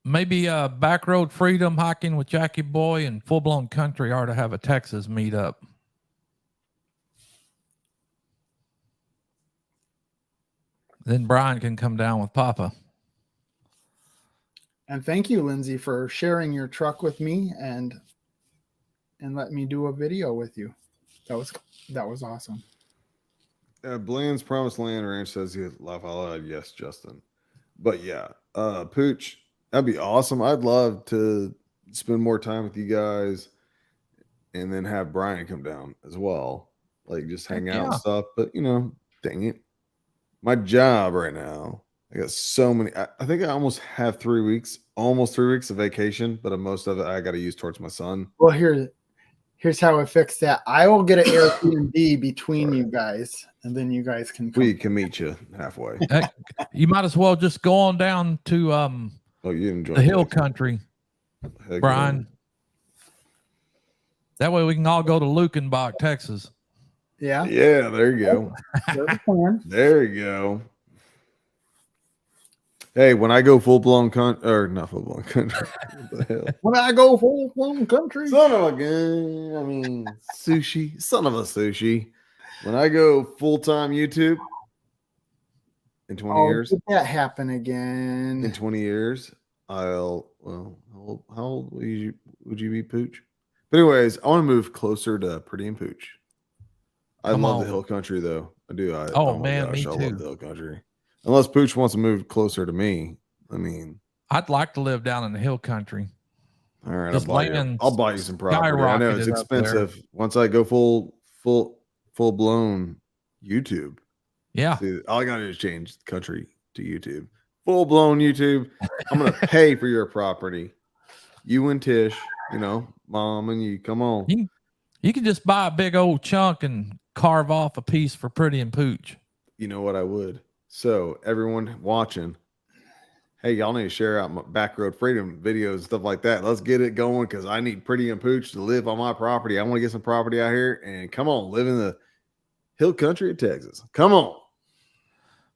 Maybe back road freedom hiking with Jackie Boy and full blown country are to have a Texas meetup. Then Brian can come down with Papa. And thank you, Lindsay, for sharing your truck with me and let me do a video with you. That was awesome. Bland's Promised Land Ranch says he laugh out loud. Yes, Justin. But yeah, Pooch, that'd be awesome. I'd love to spend more time with you guys and then have Brian come down as well. Like just hang out and stuff. But you know, dang it. My job right now, I got so many. I think I almost have 3 weeks, almost 3 weeks of vacation, but most of it I got to use towards my son. Well, here's how I fix that. I will get an Airbnb between you guys, and then you guys can come. We can meet you halfway. You might as well just go on down to You enjoy the hill country, Heck, Brian. That way we can all go to Lukenbach, Texas. Yeah. Yeah, there you go. There's a plan. There you go. Hey, when I go full blown not full blown country. What the hell? When I go full blown country. Son of a gun. I mean, sushi. Son of a sushi. When I go full time YouTube in 20 years. Did that happen again? In 20 years, how old would you be, Pooch? But anyways, I want to move closer to Pretty and Pooch. I love the hill country though. I do. Oh man, me too. I love the hill country. Unless Pooch wants to move closer to me. I mean, I'd like to live down in the hill country. All right, I'll buy you some property. I know it's skyrocketed up there. expensive. Once I go full blown YouTube. Yeah. See, all I gotta do is change the country to YouTube. Full blown YouTube. I'm gonna pay for your property. You and Tish, Mom and you. Come on. You can just buy a big old chunk and carve off a piece for Pretty and Pooch. You know what I would. So everyone watching, hey, y'all need to share out my back road freedom videos and stuff like that. Let's get it going because I need Pretty and Pooch to live on my property. I want to get some property out here and come on, live in the hill country of Texas. Come on.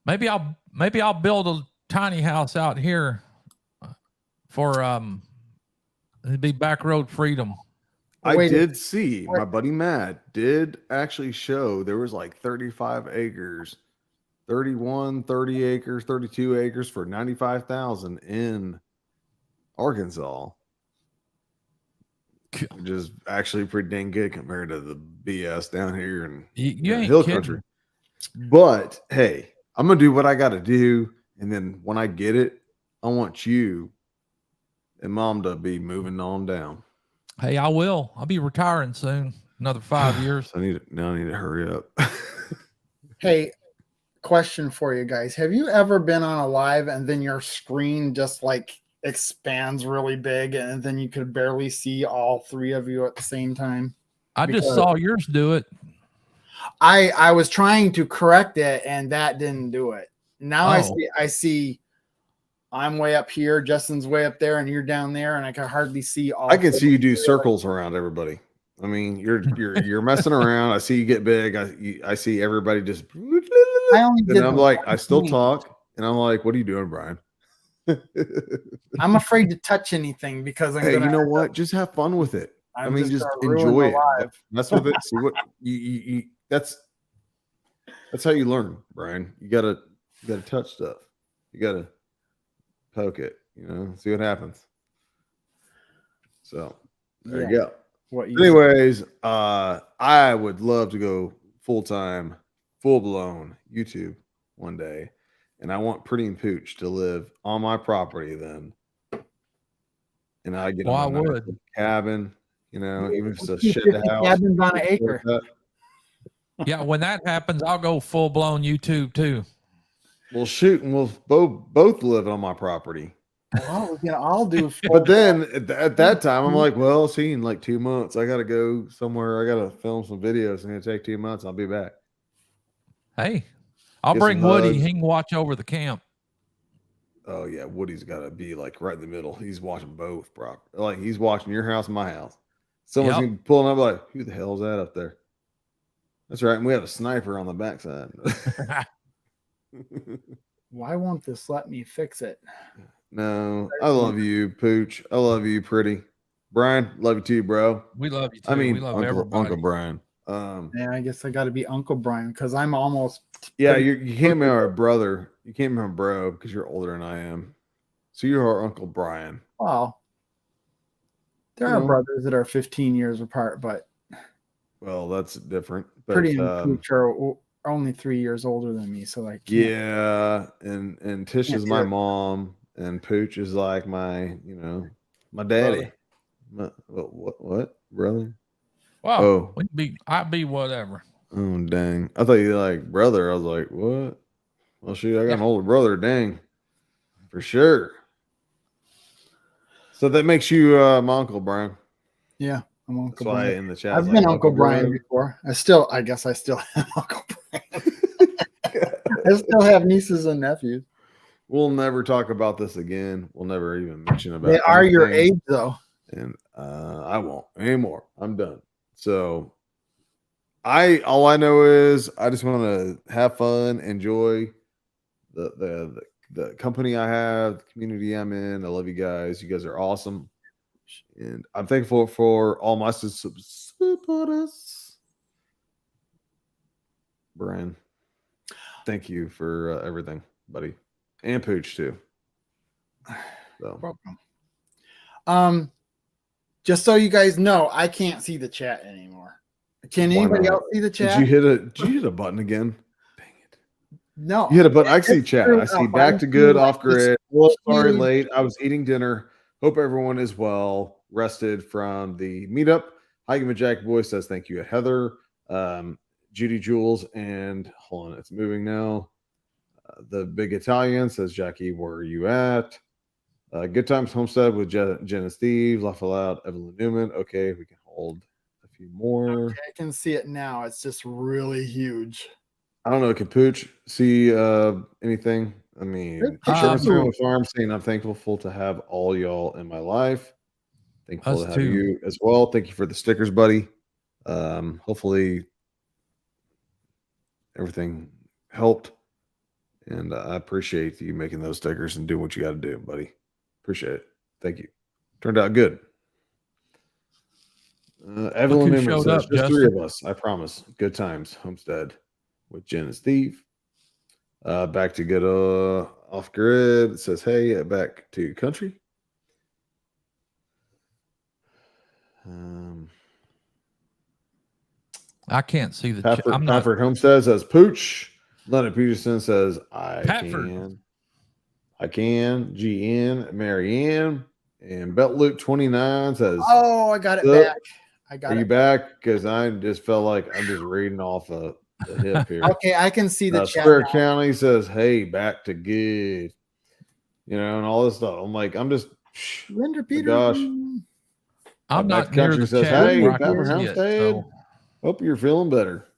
Maybe I'll build a tiny house out here for it'd be back road freedom. I did see my buddy Matt did actually show there was like 35 acres. 31, 30 acres, 32 acres for 95,000 in Arkansas. Which is actually pretty dang good compared to the BS down here in hill country. But hey, I'm gonna do what I gotta do, and then when I get it, I want you and Mom to be moving on down. Hey, I will. I'll be retiring soon. Another 5 years. I need to hurry up. Hey, question for you guys. Have you ever been on a live and then your screen just like expands really big and then you could barely see all three of you at the same time? I just saw yours do it. I was trying to correct it and that didn't do it. Now I see I'm way up here, Justin's way up there, and you're down there, and I can hardly see all. I can see you do circles around everybody. I mean, you're messing around. I see you get big. I see everybody just. I still talk, and I'm like, "What are you doing, Brian?" I'm afraid to touch anything because you know what? Just have fun with it. I mean, just enjoy it. Mess with it. See what you that's how you learn, Brian. You gotta touch stuff. You gotta poke it. See what happens. So there you go. Anyways, I would love to go full-time, full-blown YouTube one day. And I want Pretty and Pooch to live on my property then. And I get a cabin, even if it's a shed house. Cabins on an acre. Yeah, when that happens, I'll go full-blown YouTube too. We'll shoot and we'll both live on my property. Well, I'll do. But then at that time, I'm like, well, see, in like 2 months, I got to go somewhere. I got to film some videos. It's going to take 2 months. I'll be back. Hey, I'll bring Woody. He can watch over the camp. Oh, yeah. Woody's got to be like right in the middle. He's watching both. Like he's watching your house and my house. Someone's going to be pulling up like, who the hell is that up there? That's right. And we have a sniper on the backside. Why won't this let me fix it? No, I love you, Pooch. I love you, Pretty. Brian, love you too, bro. We love you too. I mean, we love Uncle, everybody. Uncle Brian. Yeah, I guess I got to be Uncle Brian because I'm almost. Yeah, you can't be our brother. You can't be my bro because you're older than I am. So you're our Uncle Brian. Well, there are brothers that are 15 years apart, but. Well, that's different. But, Pretty and Pooch are only 3 years older than me, so like. Yeah, and Tish is my mom, and Pooch is like my daddy. What, brother? Wow. I'd be whatever. Oh, dang. I thought you like brother. I was like, what? Well, shoot, I got an older brother. Dang. For sure. So that makes you my Uncle Brian. Yeah, I'm Uncle That's Brian. why in the chat, I've been Uncle Brian before. I guess I still am Uncle Brian. I still have nieces and nephews. We'll never talk about this again. We'll never even mention about They are your age, though. And I won't anymore. I'm done. So all I know is I just want to have fun, enjoy the company I have, the community I'm in. I love you guys. You guys are awesome. And I'm thankful for all my supporters. Brian, thank you for everything, buddy. And Pooch too. So. Welcome. Just so you guys know, I can't see the chat anymore. Can anybody else see the chat? Did you hit a button again? Dang it. No. You hit a button. I see chat. I see back to good, off grid. Sorry, late. I was eating dinner. Hope everyone is well rested from the meetup. Hiking with Jack Boy says thank you, Heather, Judy Jules, and hold on, it's moving now. The Big Italian says, Jackie, where are you at? Good Times Homestead with Jen and Steve, Laugh Aloud, Evelyn Newman. Okay, we can hold a few more. Okay, I can see it now. It's just really huge. I don't know. Can Pooch see anything? I mean, Farm saying I'm thankful to have all y'all in my life. Thankful to have you as well. Thank you for the stickers, buddy. Hopefully everything helped. And I appreciate you making those stickers and doing what you got to do, buddy. Appreciate it. Thank you. Turned out good. Evelyn Newman says, just 3 of us. I promise. Good times. Homestead with Jen and Steve. Back to good off grid. It says, hey, back to country. I can't see the chat. Pafford Homestead says Pooch. Leonard Peterson says, I can. GN, Marianne. And Belt Luke 29 says, oh, I got it back. Are you back? Because I just felt like I'm just reading off the hip here. Okay, I can see the chat. Square County says, hey, back to good. And all this stuff. I'm like, I'm just, Linda Peter. Gosh. I'm not near the says, chat. hey, Pafford Homestead. Hope you're feeling better.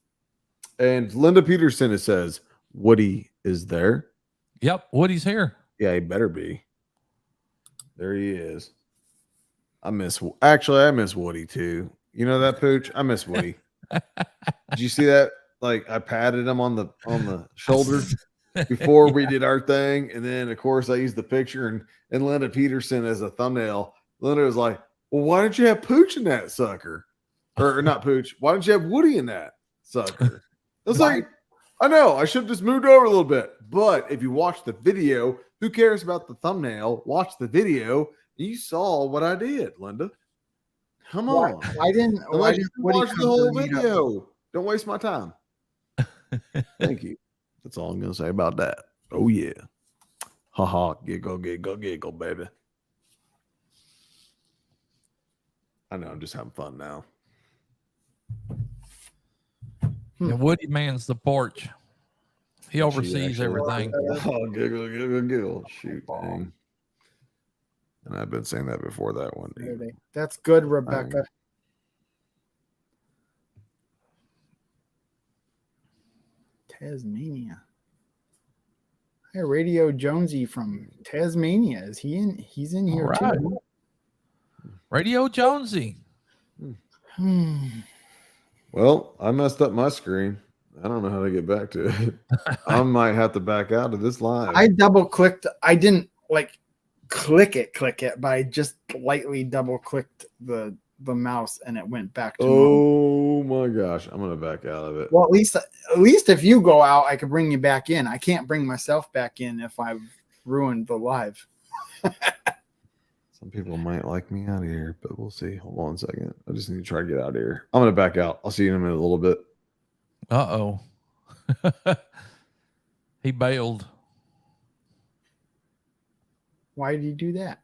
And Linda Peterson, it says, Woody is there. Yep, Woody's here. Yeah, he better be. There he is. I miss Woody too. You know that, Pooch? I miss Woody. Did you see that? Like I patted him on the shoulder before we did our thing, and then of course I used the picture and Linda Peterson as a thumbnail. Linda was like, "Well, why don't you have Pooch in that sucker?" Or not Pooch? Why don't you have Woody in that sucker? I was like, I know I should have just moved over a little bit, but if you watch the video, who cares about the thumbnail? Watch the video. You saw what I did, Linda. Come on. Why didn't watch the whole video? Don't waste my time. Thank you. That's all I'm going to say about that. Oh, yeah. Ha, giggle, giggle, giggle, baby. I know. I'm just having fun now. And Woody mans the porch. He oversees everything. Oh, giggle, giggle, giggle. Shoot, dang. And I've been saying that before that one. That's good, Rebecca. Tasmania. Hey, Radio Jonesy from Tasmania. Is he in? He's in here too. Radio Jonesy. Well, I messed up my screen. I don't know how to get back to it. I might have to back out of this live. I double clicked. I didn't like click it, but I just lightly double clicked the mouse and it went back to normal. Oh my gosh, I'm gonna back out of it. Well, at least if you go out, I can bring you back in. I can't bring myself back in if I've ruined the live. Some people might like me out of here, but we'll see. Hold on a second. I just need to try to get out of here. I'm gonna back out. I'll see you in a minute, a little bit. Uh-oh. He bailed. Why did he do that?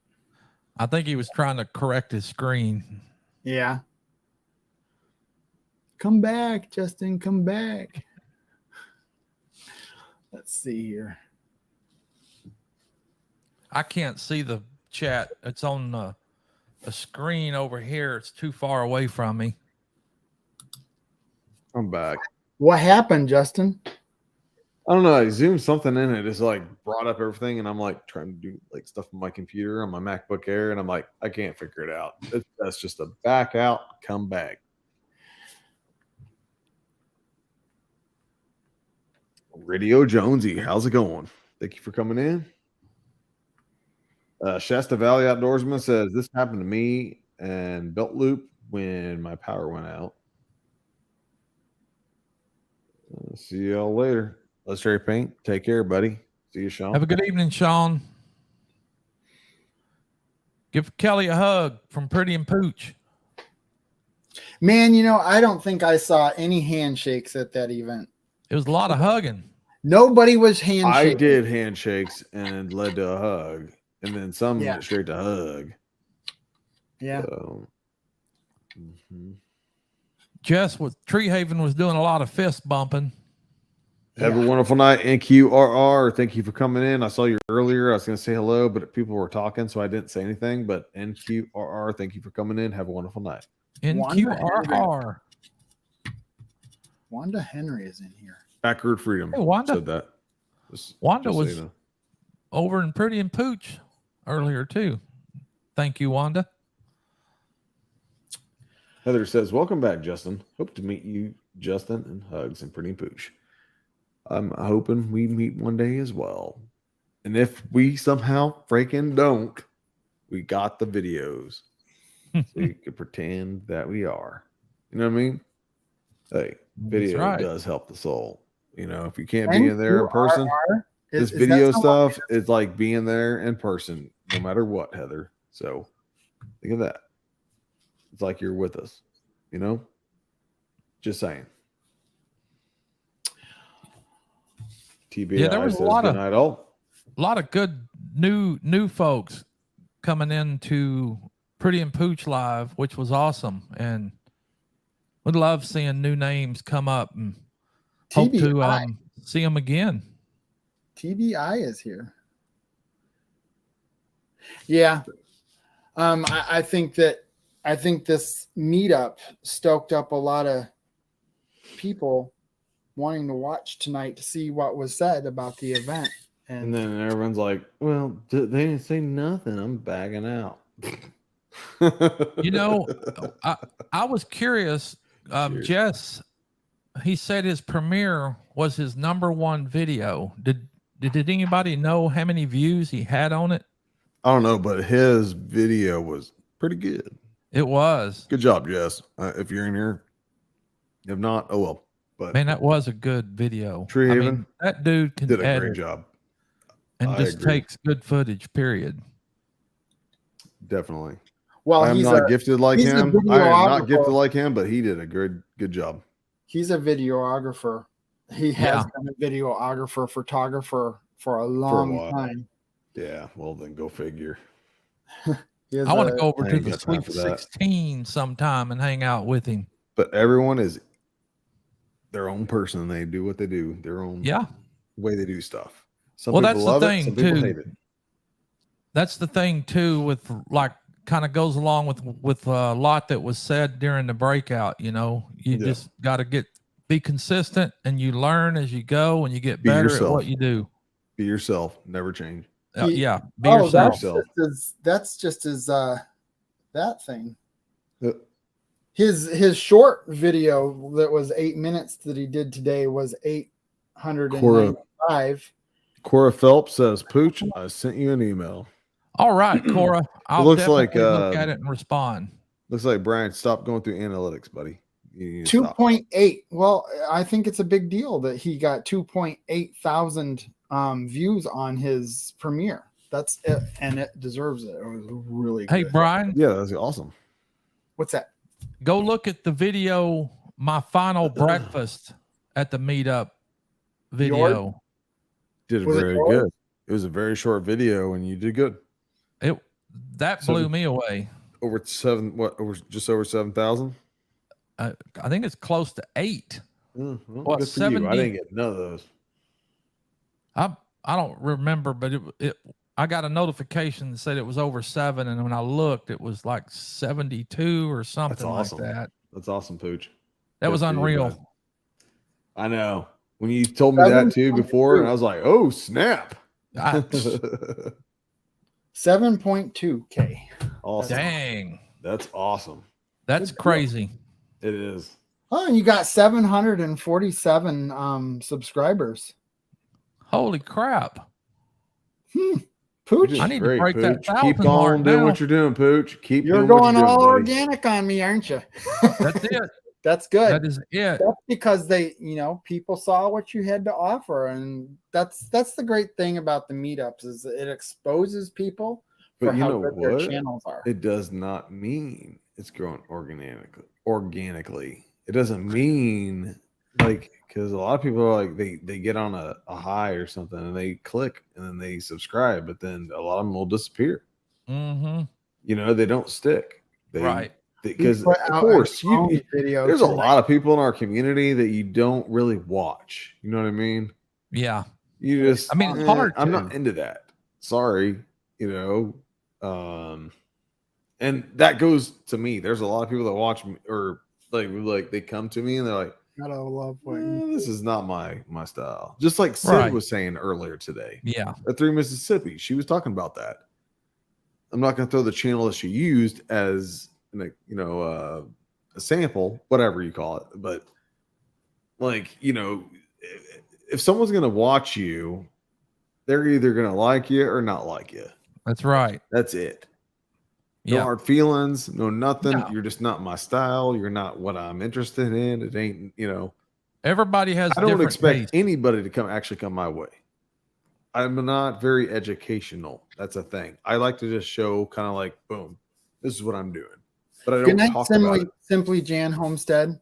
I think he was trying to correct his screen. Yeah. Come back, Justin. Come back. Let's see here. I can't see the chat. It's on a screen over here. It's too far away from me. I'm back. What happened, Justin? I don't know. I zoomed something in. It just like brought up everything, and I'm like trying to do like stuff on my computer on my MacBook Air, and I'm like, I can't figure it out. That's just a back out, come back. Radio Jonesy, how's it going? Thank you for coming in. Shasta Valley Outdoorsman says this happened to me and Belt Loop when my power went out. See y'all later. Let's Cherry Paint. Take care, buddy. See you, Sean. Have a good evening, Sean. Give Kelly a hug from Pretty and Pooch. Man, I don't think I saw any handshakes at that event. It was a lot of hugging. Nobody was handshaking. I did handshakes and led to a hug, and then some went straight to hug. Yeah. So, Jess with Tree Haven was doing a lot of fist bumping. Have a wonderful night, NQRR. Thank you for coming in. I saw you earlier. I was going to say hello, but people were talking, so I didn't say anything. But NQRR, thank you for coming in. Have a wonderful night. NQRR. Wanda Henry is in here. Backward Freedom. Hey, Wanda. Said that. Wanda was over in Pretty and Pooch earlier, too. Thank you, Wanda. Heather says, welcome back, Justin. Hope to meet you, Justin, and hugs and Pretty and Pooch. I'm hoping we meet one day as well. And if we somehow freaking don't, we got the videos. So you can pretend that we are. You know what I mean? Hey, video does help the soul. If you can't be in there in person, this video stuff is like being there in person, no matter what, Heather. So think of that. It's like you're with us, Just saying. TBI yeah, there was says good night, all. A lot of good new folks coming into Pretty and Pooch Live, which was awesome, and would love seeing new names come up and hope to see them again. TBI is here. Yeah, I think this meetup stoked up a lot of people wanting to watch tonight to see what was said about the event. And then everyone's like, well, they didn't say nothing. I'm backing out. I was curious. Jess, he said his premiere was his #1 video. Did anybody know how many views he had on it? I don't know, but his video was pretty good. It was. Good job, Jess. If you're in here. If not, oh well. But man, that was a good video. Tree Haven, that dude did a great job. And just takes good footage, period. Definitely. Well, I'm not gifted like him. I am not gifted like him, but he did a good job. He's a videographer. He has been a videographer, photographer for a long time. Yeah, well then go figure. I want to go over to the Sweet 16 sometime and hang out with him. But everyone is their own person. They do what they do, their own way they do stuff. Some people that's love the thing it, some people too. hate it. That's the thing too, with like kind of goes along with a lot that was said during the breakout. You just got to be consistent, and you learn as you go, and you get better at what you do. Be yourself, never change. Be yourself. That's just as that thing. His short video that was 8 minutes that he did today was 895. Cora Phelps says, Pooch, I sent you an email. All right, Cora. I'll looks definitely like, look at it and respond. Looks like Brian, stop going through analytics, buddy. You need to stop. 2.8. Well, I think it's a big deal that he got 2.8 thousand views on his premiere. That's it, and it deserves it. It was really good. Hey, Brian, Yeah, that's awesome. What's that? go look at the video, my final breakfast at the meetup video. Did it Was it very yours? good. It was a very short video, and you did good. That So- blew me away. Over just over 7,000. I think it's close to 8. Well, What, good for you. I 70? didn't get none of those. I don't remember, but I got a notification that said it was over 7, and when I looked, it was like 72 or something awesome. like that. That's awesome, Pooch. That was Good for you, unreal. bud. I know. When you told me that too before, and I was like, oh, snap. 7.2K. Awesome. Dang, That's awesome. that's Good deal. crazy. It is. Oh, and you got 747 subscribers. Holy crap. Pooch, You're I doing need to break that Pooch. 1,000 Keep mark on doing now. what you're doing, Pooch. Keep you're doing what going you're all doing, buddy. organic on me, aren't you? That's it. That's good. That is it. That's because people saw what you had to offer, and that's the great thing about the meetups is it exposes people for But you how know good their what? channels are. It does not mean it's growing organically. It doesn't mean because a lot of people are like they get on a high or something and they click and then they subscribe, but then a lot of them will disappear. Mm-hmm. They don't stick. Right. Because We put of out course a phone video there's a tonight. lot of people in our community that you don't really watch. You know what I mean? Yeah. You just I mean, it's hard I'm to. not into that. Sorry, and that goes to me. There's a lot of people that watch me or like they come to me and they're like, Gotta love what you this is not my style. Just like Sid Right. was saying earlier today Yeah. at 3 Mississippi, she was talking about that. I'm not going to throw the channel that she used as a sample, whatever you call it, but if someone's going to watch you, they're either going to like you or not like you. That's right. That's it. No Yeah. hard feelings, no nothing. No. You're just not my style. You're not what I'm interested in. It ain't, Everybody has I don't different expect tastes. anybody to come my way. I'm not very educational. That's a thing. I like to just show kind of like, boom, this is what I'm doing. But I Good don't night, talk about it. Simply Jan Homestead.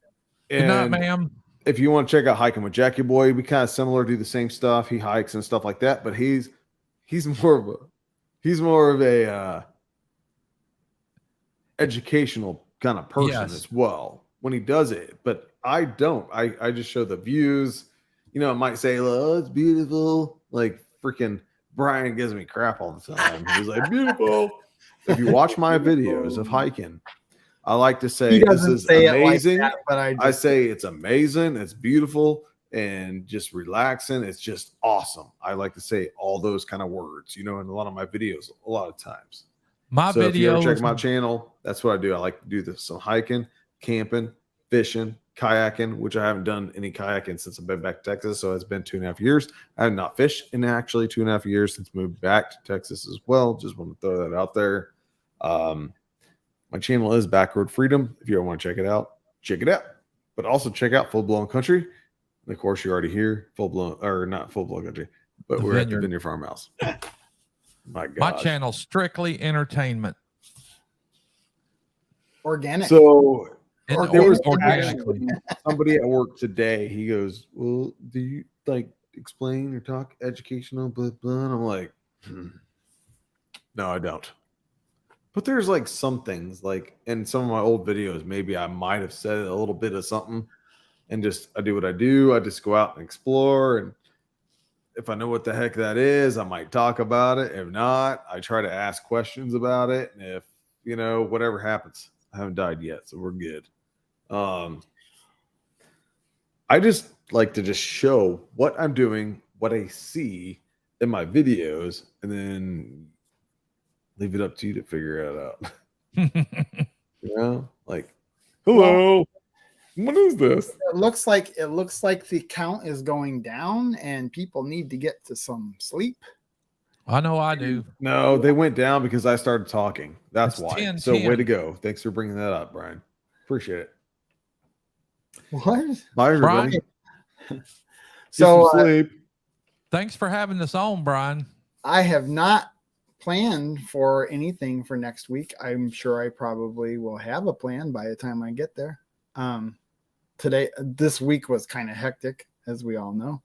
Good night, And ma'am. if you want to check out Hiking with Jackie Boy, we kind of similar, do the same stuff. He hikes and stuff like that, but he's more of a educational kind of person Yes. as well when he does it. But I don't. I just show the views. It might say, "Oh, it's beautiful." Like freaking Brian gives me crap all the time. He's like, "Beautiful." If you watch my videos of hiking, I like to say He this doesn't is say amazing. it like that, but I say it's amazing, it's beautiful, and just relaxing. It's just awesome. I like to say all those kind of words, in a lot of my videos, a lot of times. My So if you ever videos. check my channel, that's what I do. I like to do this: some hiking, camping, fishing, kayaking, which I haven't done any kayaking since I've been back to Texas. So it's been 2.5 years. I have not fished in actually 2.5 years since moved back to Texas as well. Just want to throw that out there. My channel is Backward Freedom. If you ever want to check it out, check it out. But also check out Full Blown Country. And of course, you're already here. Not Full Blown Country, but The we're at the Vineyard. Vineyard FarmHouse. My God. My channel strictly entertainment. organic. So And there was organically. somebody at work today. He goes, "Well, do you explain or talk educational?" Blah blah. And I'm like, no, I don't. But there's some things in some of my old videos, maybe I might have said a little bit of something, and I do what I do. I just go out and explore, and if I know what the heck that is, I might talk about it. If not, I try to ask questions about it, and if whatever happens, I haven't died yet, so we're good. I just like to just show what I'm doing, what I see in my videos, and then leave it up to you to figure it out. Hello. What is this? It looks like the count is going down, and people need to get to some sleep. I know I do. No, they went down because I started talking. That's It's why. 10, So 10. way to go. Thanks for bringing that up, Brian. Appreciate it. What? Bye, everybody. Brian? So sleep. Thanks for having us on, Brian. I have not planned for anything for next week. I'm sure I probably will have a plan by the time I get there. This week was kind of hectic, as we all know.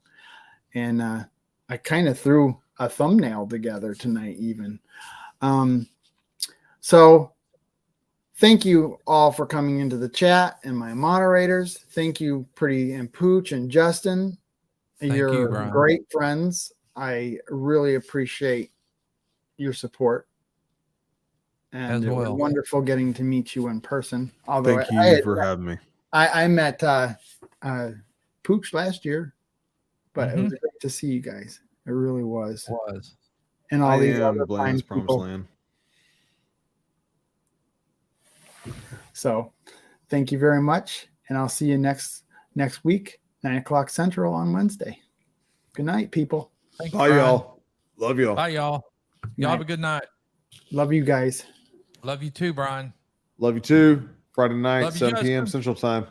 And I kind of threw a thumbnail together tonight even. So thank you all for coming into the chat, and my moderators. Thank you, Pretty and Pooch and Justin. You're Brian. great friends. I really appreciate your support. And As it was well. wonderful getting to meet you in person. Although Thank you for having me. I met Pooch last year, but it was great to see you guys. It really was. And all these other fine people. Land. So thank you very much. And I'll see you next week, 9:00 Central on Wednesday. Good night, people. Thanks, Bye, Brian. y'all. Love y'all. Bye, y'all. Y'all have a good night. Love you guys. Love you too, Brian. Love you too. Friday night, Love you, 7 p.m. Justin. Central Time.